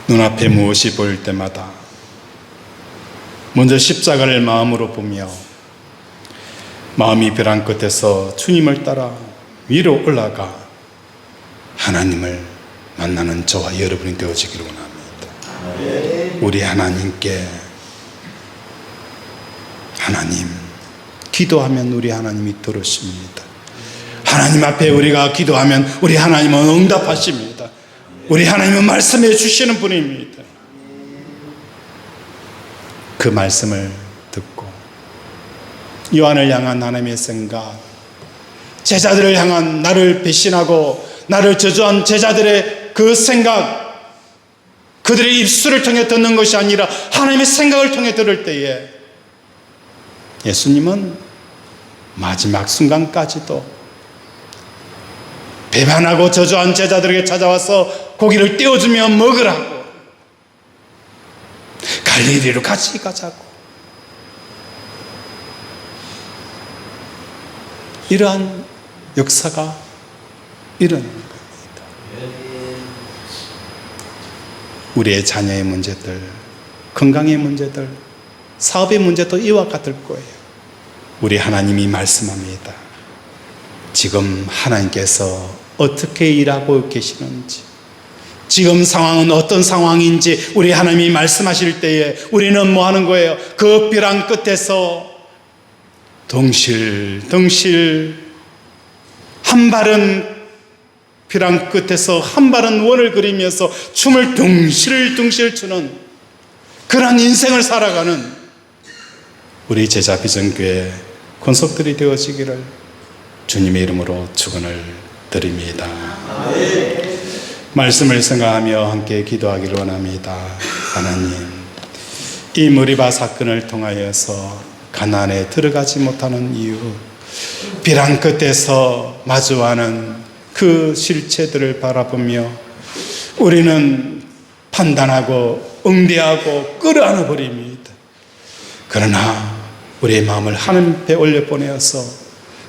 눈앞에 무엇이 보일 때마다 먼저 십자가를 마음으로 보며 마음이 벼랑 끝에서 주님을 따라 위로 올라가 하나님을 만나는 저와 여러분이 되어지기를 원합니다. 우리 하나님께 하나님 기도하면 우리 하나님이 들으십니다. 하나님 앞에 우리가 기도하면 우리 하나님은 응답하십니다. 우리 하나님은 말씀해 주시는 분입니다. 그 말씀을 듣고 요한을 향한 하나님의 생각, 제자들을 향한 나를 배신하고 나를 저주한 제자들의 그 생각, 그들의 입술을 통해 듣는 것이 아니라 하나님의 생각을 통해 들을 때에 예수님은 마지막 순간까지도 배반하고 저주한 제자들에게 찾아와서 고기를 떼어주며 먹으라고, 갈릴리로 같이 가자고, 이러한 역사가 일어나는 겁니다. 우리의 자녀의 문제들, 건강의 문제들, 사업의 문제도 이와 같을 거예요. 우리 하나님이 말씀합니다. 지금 하나님께서 어떻게 일하고 계시는지, 지금 상황은 어떤 상황인지 우리 하나님이 말씀하실 때에 우리는 뭐 하는 거예요? 그 벼랑 끝에서 덩실덩실 한 발은 벼랑 끝에서 한 발은 원을 그리면서 춤을 둥실둥실 추는 그런 인생을 살아가는 우리 제자 비전교회 권속들이 되어지기를 주님의 이름으로 축원을 드립니다. 말씀을 생각하며 함께 기도하기를 원합니다. 하나님, 이 머리바 사건을 통하여서 가나안에 들어가지 못하는 이유, 벼랑 끝에서 마주하는 그 실체들을 바라보며 우리는 판단하고 응대하고 끌어안아 버립니다. 그러나 우리의 마음을 하나님 앞에 올려보내어서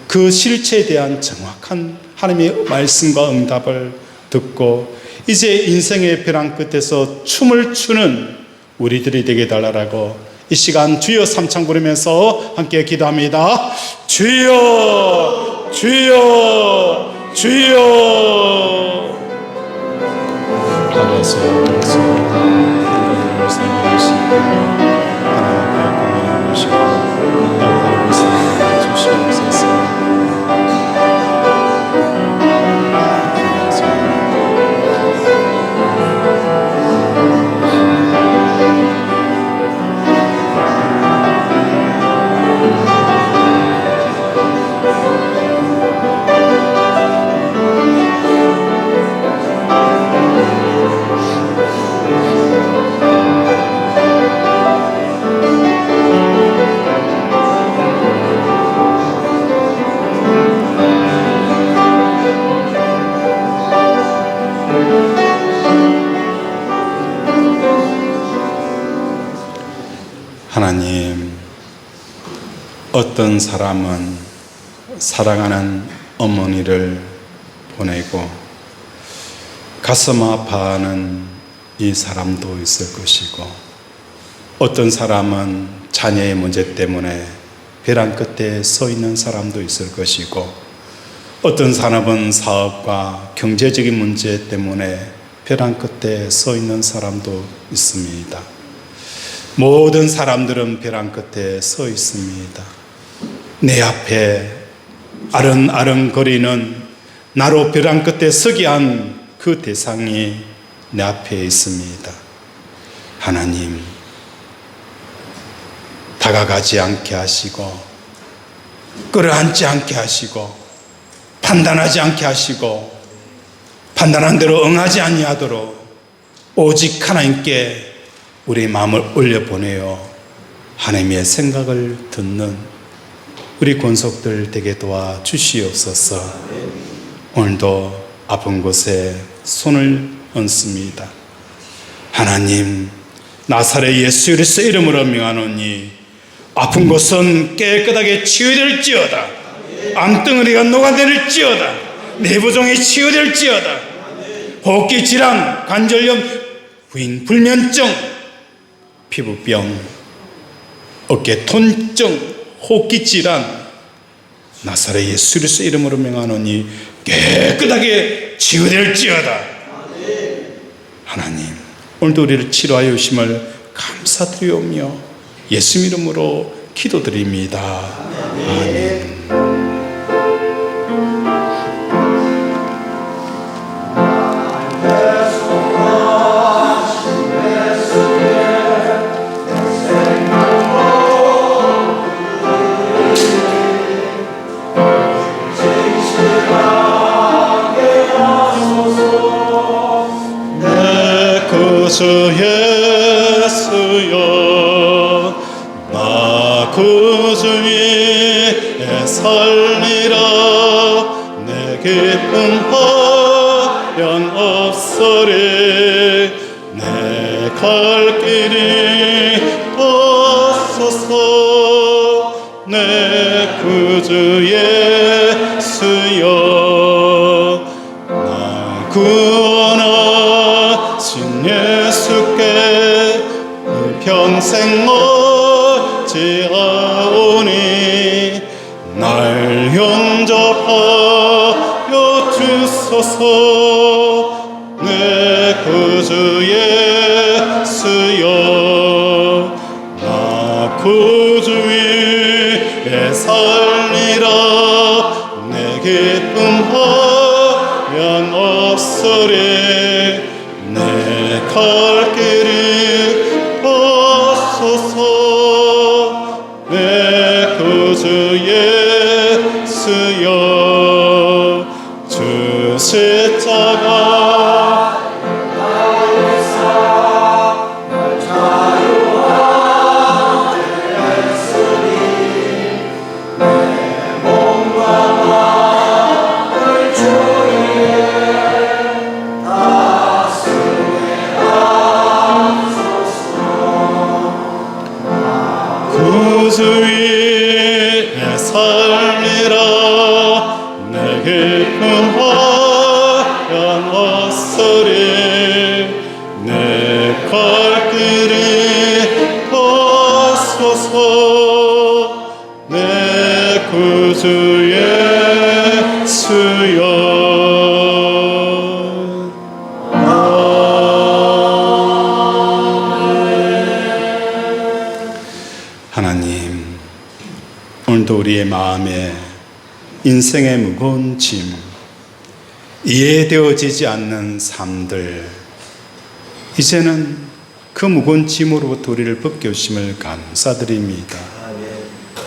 그 실체에 대한 정확한 하나님의 말씀과 응답을 듣고 이제 인생의 벼랑 끝에서 춤을 추는 우리들이 되게 달라라고 이 시간 주여 삼창 부르면서 함께 기도합니다. 주여, 주여, 주여. 주님을 섬기시고 하나님 앞에 공헌을 모시고 아버지를 모시고 주시옵소서. 하나님, 어떤 사람은 사랑하는 어머니를 보내고 가슴 아파하는 이 사람도 있을 것이고, 어떤 사람은 자녀의 문제 때문에 벼랑 끝에 서 있는 사람도 있을 것이고, 어떤 사람은 사업과 경제적인 문제 때문에 벼랑 끝에 서 있는 사람도 있습니다. 모든 사람들은 벼랑 끝에 서 있습니다. 내 앞에 아른아른거리는 나로 벼랑 끝에 서게 한 그 대상이 내 앞에 있습니다. 하나님, 다가가지 않게 하시고 끌어안지 않게 하시고 판단하지 않게 하시고 판단한 대로 응하지 아니하도록 오직 하나님께 우리 마음을 올려보내어 하나님의 생각을 듣는 우리 권속들 되게 도와주시옵소서. 오늘도 아픈 곳에 손을 얹습니다. 하나님, 나사렛 예수 그리스도의 이름으로 명하노니 아픈 곳은 깨끗하게 치유될지어다. 암덩어리가 녹아내릴지어다. 내부종이 치유될지어다. 호흡기 질환, 관절염, 부인 불면증, 피부병, 어깨 통증, 호흡기 질환, 나사렛 예수 그리스도의 이름으로 명하노니 깨끗하게 치유될지어다. 하나님, 오늘도 우리를 치료하여 주심을 감사드리오며 예수 이름으로 기도드립니다. 아멘. 주 예수여, 나 구주 위에 살리라. 내 기쁨 하연없으리. 내 갈 길이 없소서. 내 구주 예수여, 나 구원하신 예수께 평생 어찌하오니. 날 용접하여 주소서. 내 구주 예수여, 나 구주 위에 살리라. 내 기쁨 하연없으리. 내 갈 길이 없소서. 내 구주 예수여, 주 십자가 구주 위에 살리라. 내 기쁨 하연없으리. 내 갈 길이 없소서. 내 구주 예수여. 아멘. 우리의 마음에 인생의 무거운 짐, 이해되어지지 않는 삶들, 이제는 그 무거운 짐으로부터 우리를 벗겨주심을 감사드립니다.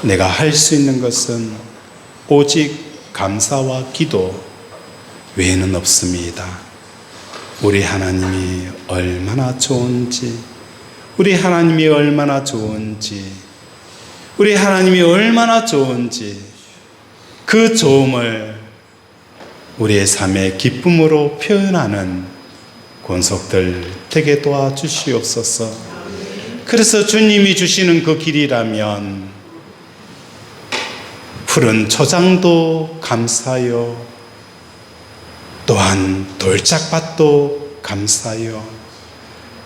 내가 할 수 있는 것은 오직 감사와 기도 외에는 없습니다. 우리 하나님이 얼마나 좋은지, 우리 하나님이 얼마나 좋은지, 우리 하나님이 얼마나 좋은지, 그 좋음을 우리의 삶의 기쁨으로 표현하는 권속들 되게 도와주시옵소서. 그래서 주님이 주시는 그 길이라면 푸른 초장도 감사요, 또한 돌짝밭도 감사요,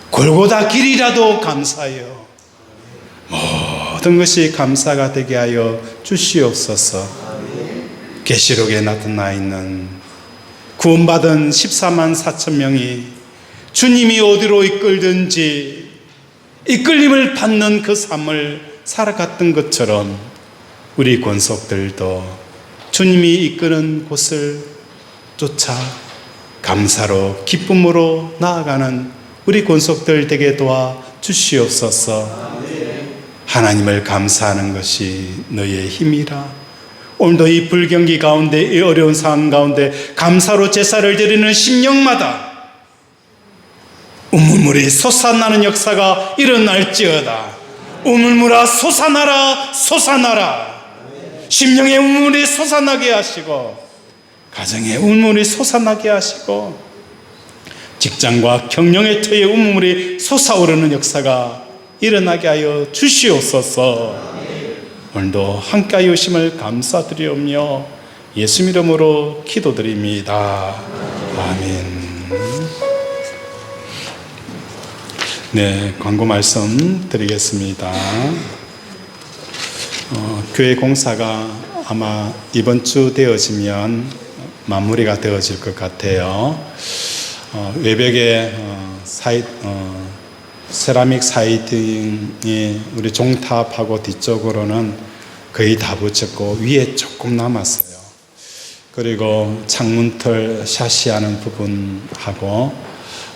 골고다 길이라도 감사요, 모든 것이 감사가 되게 하여 주시옵소서. 계시록에 나타나 있는 구원받은 14만 4천 명이 주님이 어디로 이끌든지 이끌림을 받는 그 삶을 살아갔던 것처럼 우리 권속들도 주님이 이끄는 곳을 쫓아 감사로 기쁨으로 나아가는 우리 권속들 되게 도와 주시옵소서. 하나님을 감사하는 것이 너의 힘이라. 오늘도 이 불경기 가운데, 이 어려운 상황 가운데 감사로 제사를 드리는 심령마다 우물물이 솟아나는 역사가 일어날지어다. 우물물아 솟아나라, 솟아나라. 심령의 우물이 솟아나게 하시고, 가정의 우물이 솟아나게 하시고, 직장과 경영의 터에 우물이 솟아오르는 역사가 일어나게 하여 주시옵소서. 오늘도 함께하여 오심을 감사드리오며 예수 이름으로 기도드립니다. 아멘. 네, 광고 말씀 드리겠습니다. 교회 공사가 아마 이번 주 되어지면 마무리가 되어질 것 같아요. 외벽에 세라믹 사이딩이 우리 종탑하고 뒤쪽으로는 거의 다 붙였고 위에 조금 남았어요. 그리고 창문틀 샤시하는 부분하고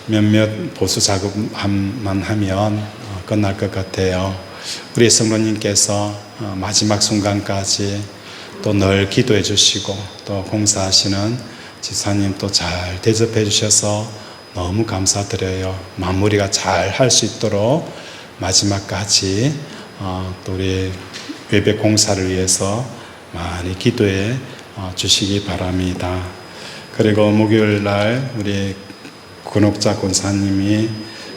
몇몇 보수 작업만 하면 끝날 것 같아요. 우리 성도님께서 마지막 순간까지 또 늘 기도해 주시고 또 공사하시는 지사님 또 잘 대접해 주셔서 너무 감사드려요. 마무리가 잘 할 수 있도록 마지막까지 또 우리 외벽 공사를 위해서 많이 기도해 주시기 바랍니다. 그리고 목요일 날 우리 권옥자 권사님이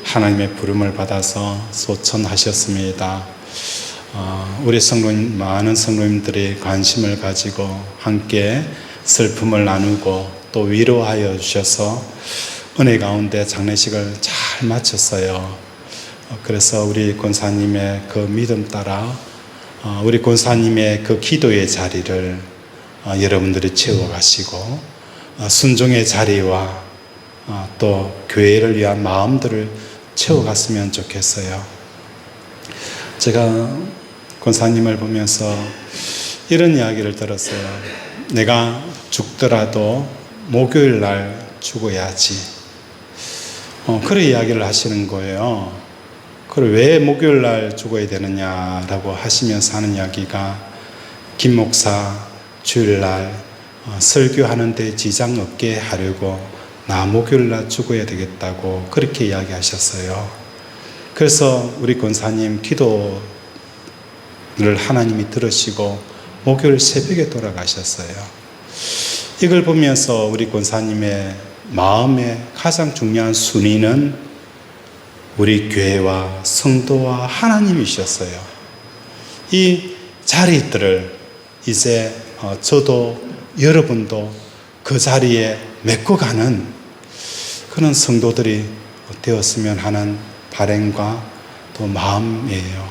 하나님의 부름을 받아서 소천하셨습니다. 우리 성도님, 많은 성도님들이 관심을 가지고 함께 슬픔을 나누고 또 위로하여 주셔서 은혜 가운데 장례식을 잘 마쳤어요. 그래서 우리 권사님의 그 믿음 따라 우리 권사님의 그 기도의 자리를 여러분들이 채워가시고 순종의 자리와 또 교회를 위한 마음들을 채워갔으면 좋겠어요. 제가 권사님을 보면서 이런 이야기를 들었어요. 내가 죽더라도 목요일 날 죽어야지. 그런 이야기를 하시는 거예요. 그걸 왜 목요일 날 죽어야 되느냐라고 하시면서 하는 이야기가 김 목사 주일 날 설교하는 데 지장 없게 하려고 나 목요일 날 죽어야 되겠다고 그렇게 이야기하셨어요. 그래서 우리 권사님 기도를 하나님이 들으시고 목요일 새벽에 돌아가셨어요. 이걸 보면서 우리 권사님의 마음의 가장 중요한 순위는 우리 교회와 성도와 하나님이셨어요. 이 자리들을 이제 저도 여러분도 그 자리에 메꿔가는 그런 성도들이 되었으면 하는 바람과 또 마음이에요.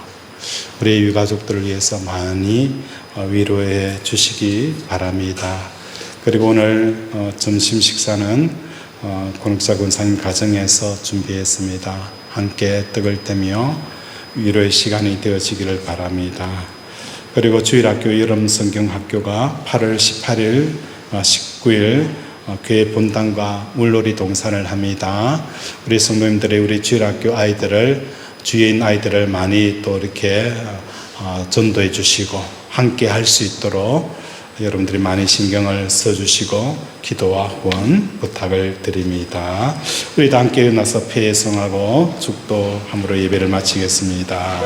우리 유가족들을 위해서 많이 위로해 주시기 바랍니다. 그리고 오늘 점심 식사는 권옥자 권사님 가정에서 준비했습니다. 함께 떡을 떼며 위로의 시간이 되어지기를 바랍니다. 그리고 주일학교 여름성경학교가 8월 18일, 19일 교회 본당과 물놀이 동산을 합니다. 우리 성도님들의 우리 주일학교 아이들을, 주위에 있는 아이들을 많이 또 이렇게 전도해 주시고 함께 할 수 있도록 여러분들이 많이 신경을 써주시고 기도와 후원 부탁을 드립니다. 우리 다 함께 일어나서 폐성하고 축도함으로 예배를 마치겠습니다.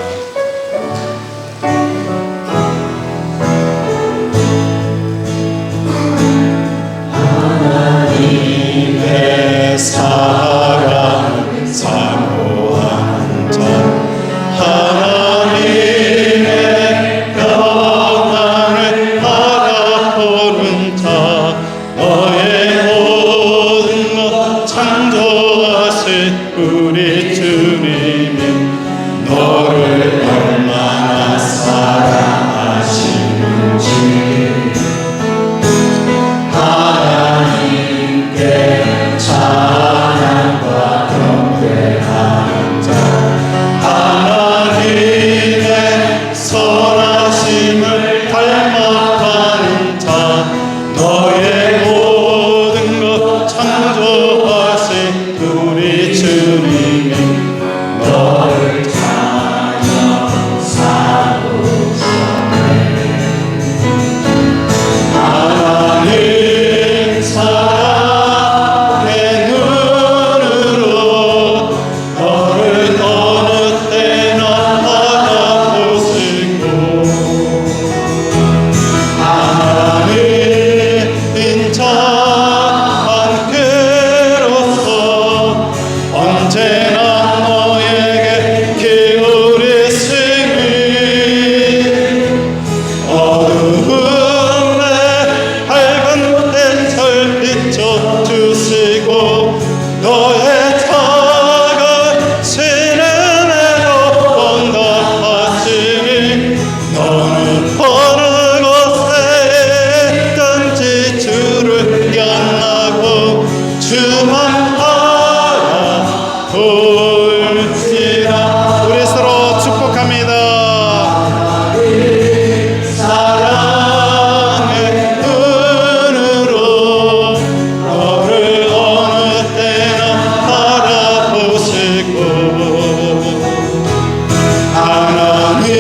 하나님의 사랑 사모한 자, 하나님의 평안을 바라보는 자, 너의 모든 것 창조하신 우리 주님이 너를 얼마나 사랑하시는지 하나님께 찬양과 경배하는 자, 하나님의 선하심을 닮아가는 자, 너의 모든 것 창조하신 우리 주님이 너를 하나님 사랑의 눈으로 너를 어느 때나 바라보시고 하나님 자 함께로서 언제나 너에게 기울이시니 어두움에 밝은 햇살 비춰주시고 너의 작은 신음에도 응답하시니 너는 어느 곳에 있든지 주를 향하고 주만 바라볼지라. 우리 서로 축복합니다. 사랑의 눈으로 너를 어느 때나 바라보시고 하나님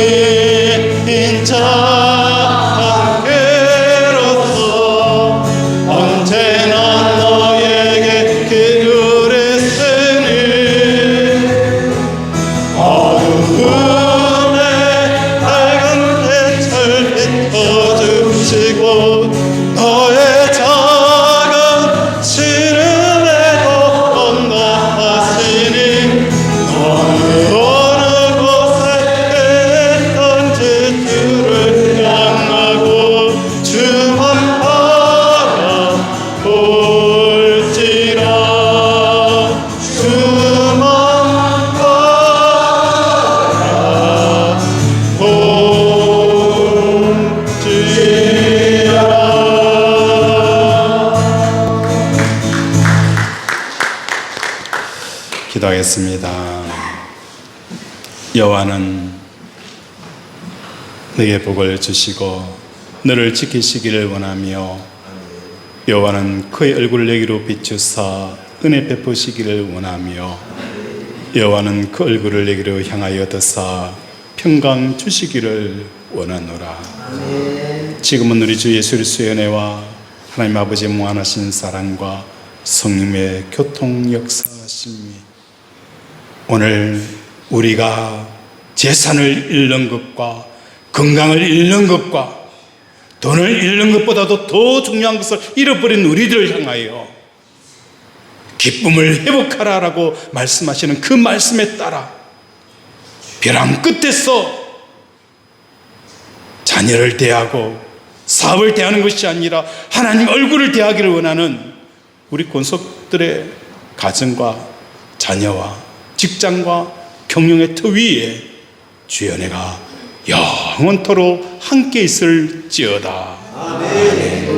자 함께로서 언제나 너에게 기울이시니 어두움에 밝은 햇살 비춰주시고 너의 작은 시름에도 응답하시니 너는 어느 곳에 있든지 주를 향하고 주만 바라볼지라. 주만 기도하겠습니다. 여호와는 너에게 복을 주시고 너를 지키시기를 원하며 여호와는 그의 얼굴을 내게로 비추사 은혜 베푸시기를 원하며 여호와는 그 얼굴을 내게로 향하여 드사 평강 주시기를 원하노라. 지금은 우리 주 예수 그리스도의 은혜와 하나님 아버지의 무한하신 사랑과 성령의 교통 역사하심이 오늘 우리가 재산을 잃는 것과 건강을 잃는 것과 돈을 잃는 것보다도 더 중요한 것을 잃어버린 우리들을 향하여 기쁨을 회복하라라고 말씀하시는 그 말씀에 따라 벼랑 끝에서 자녀를 대하고 사업을 대하는 것이 아니라 하나님 얼굴을 대하기를 원하는 우리 권속들의 가정과 자녀와 직장과 경영의 터 위에 주의 은혜가 영원토록 함께 있을지어다. 아멘.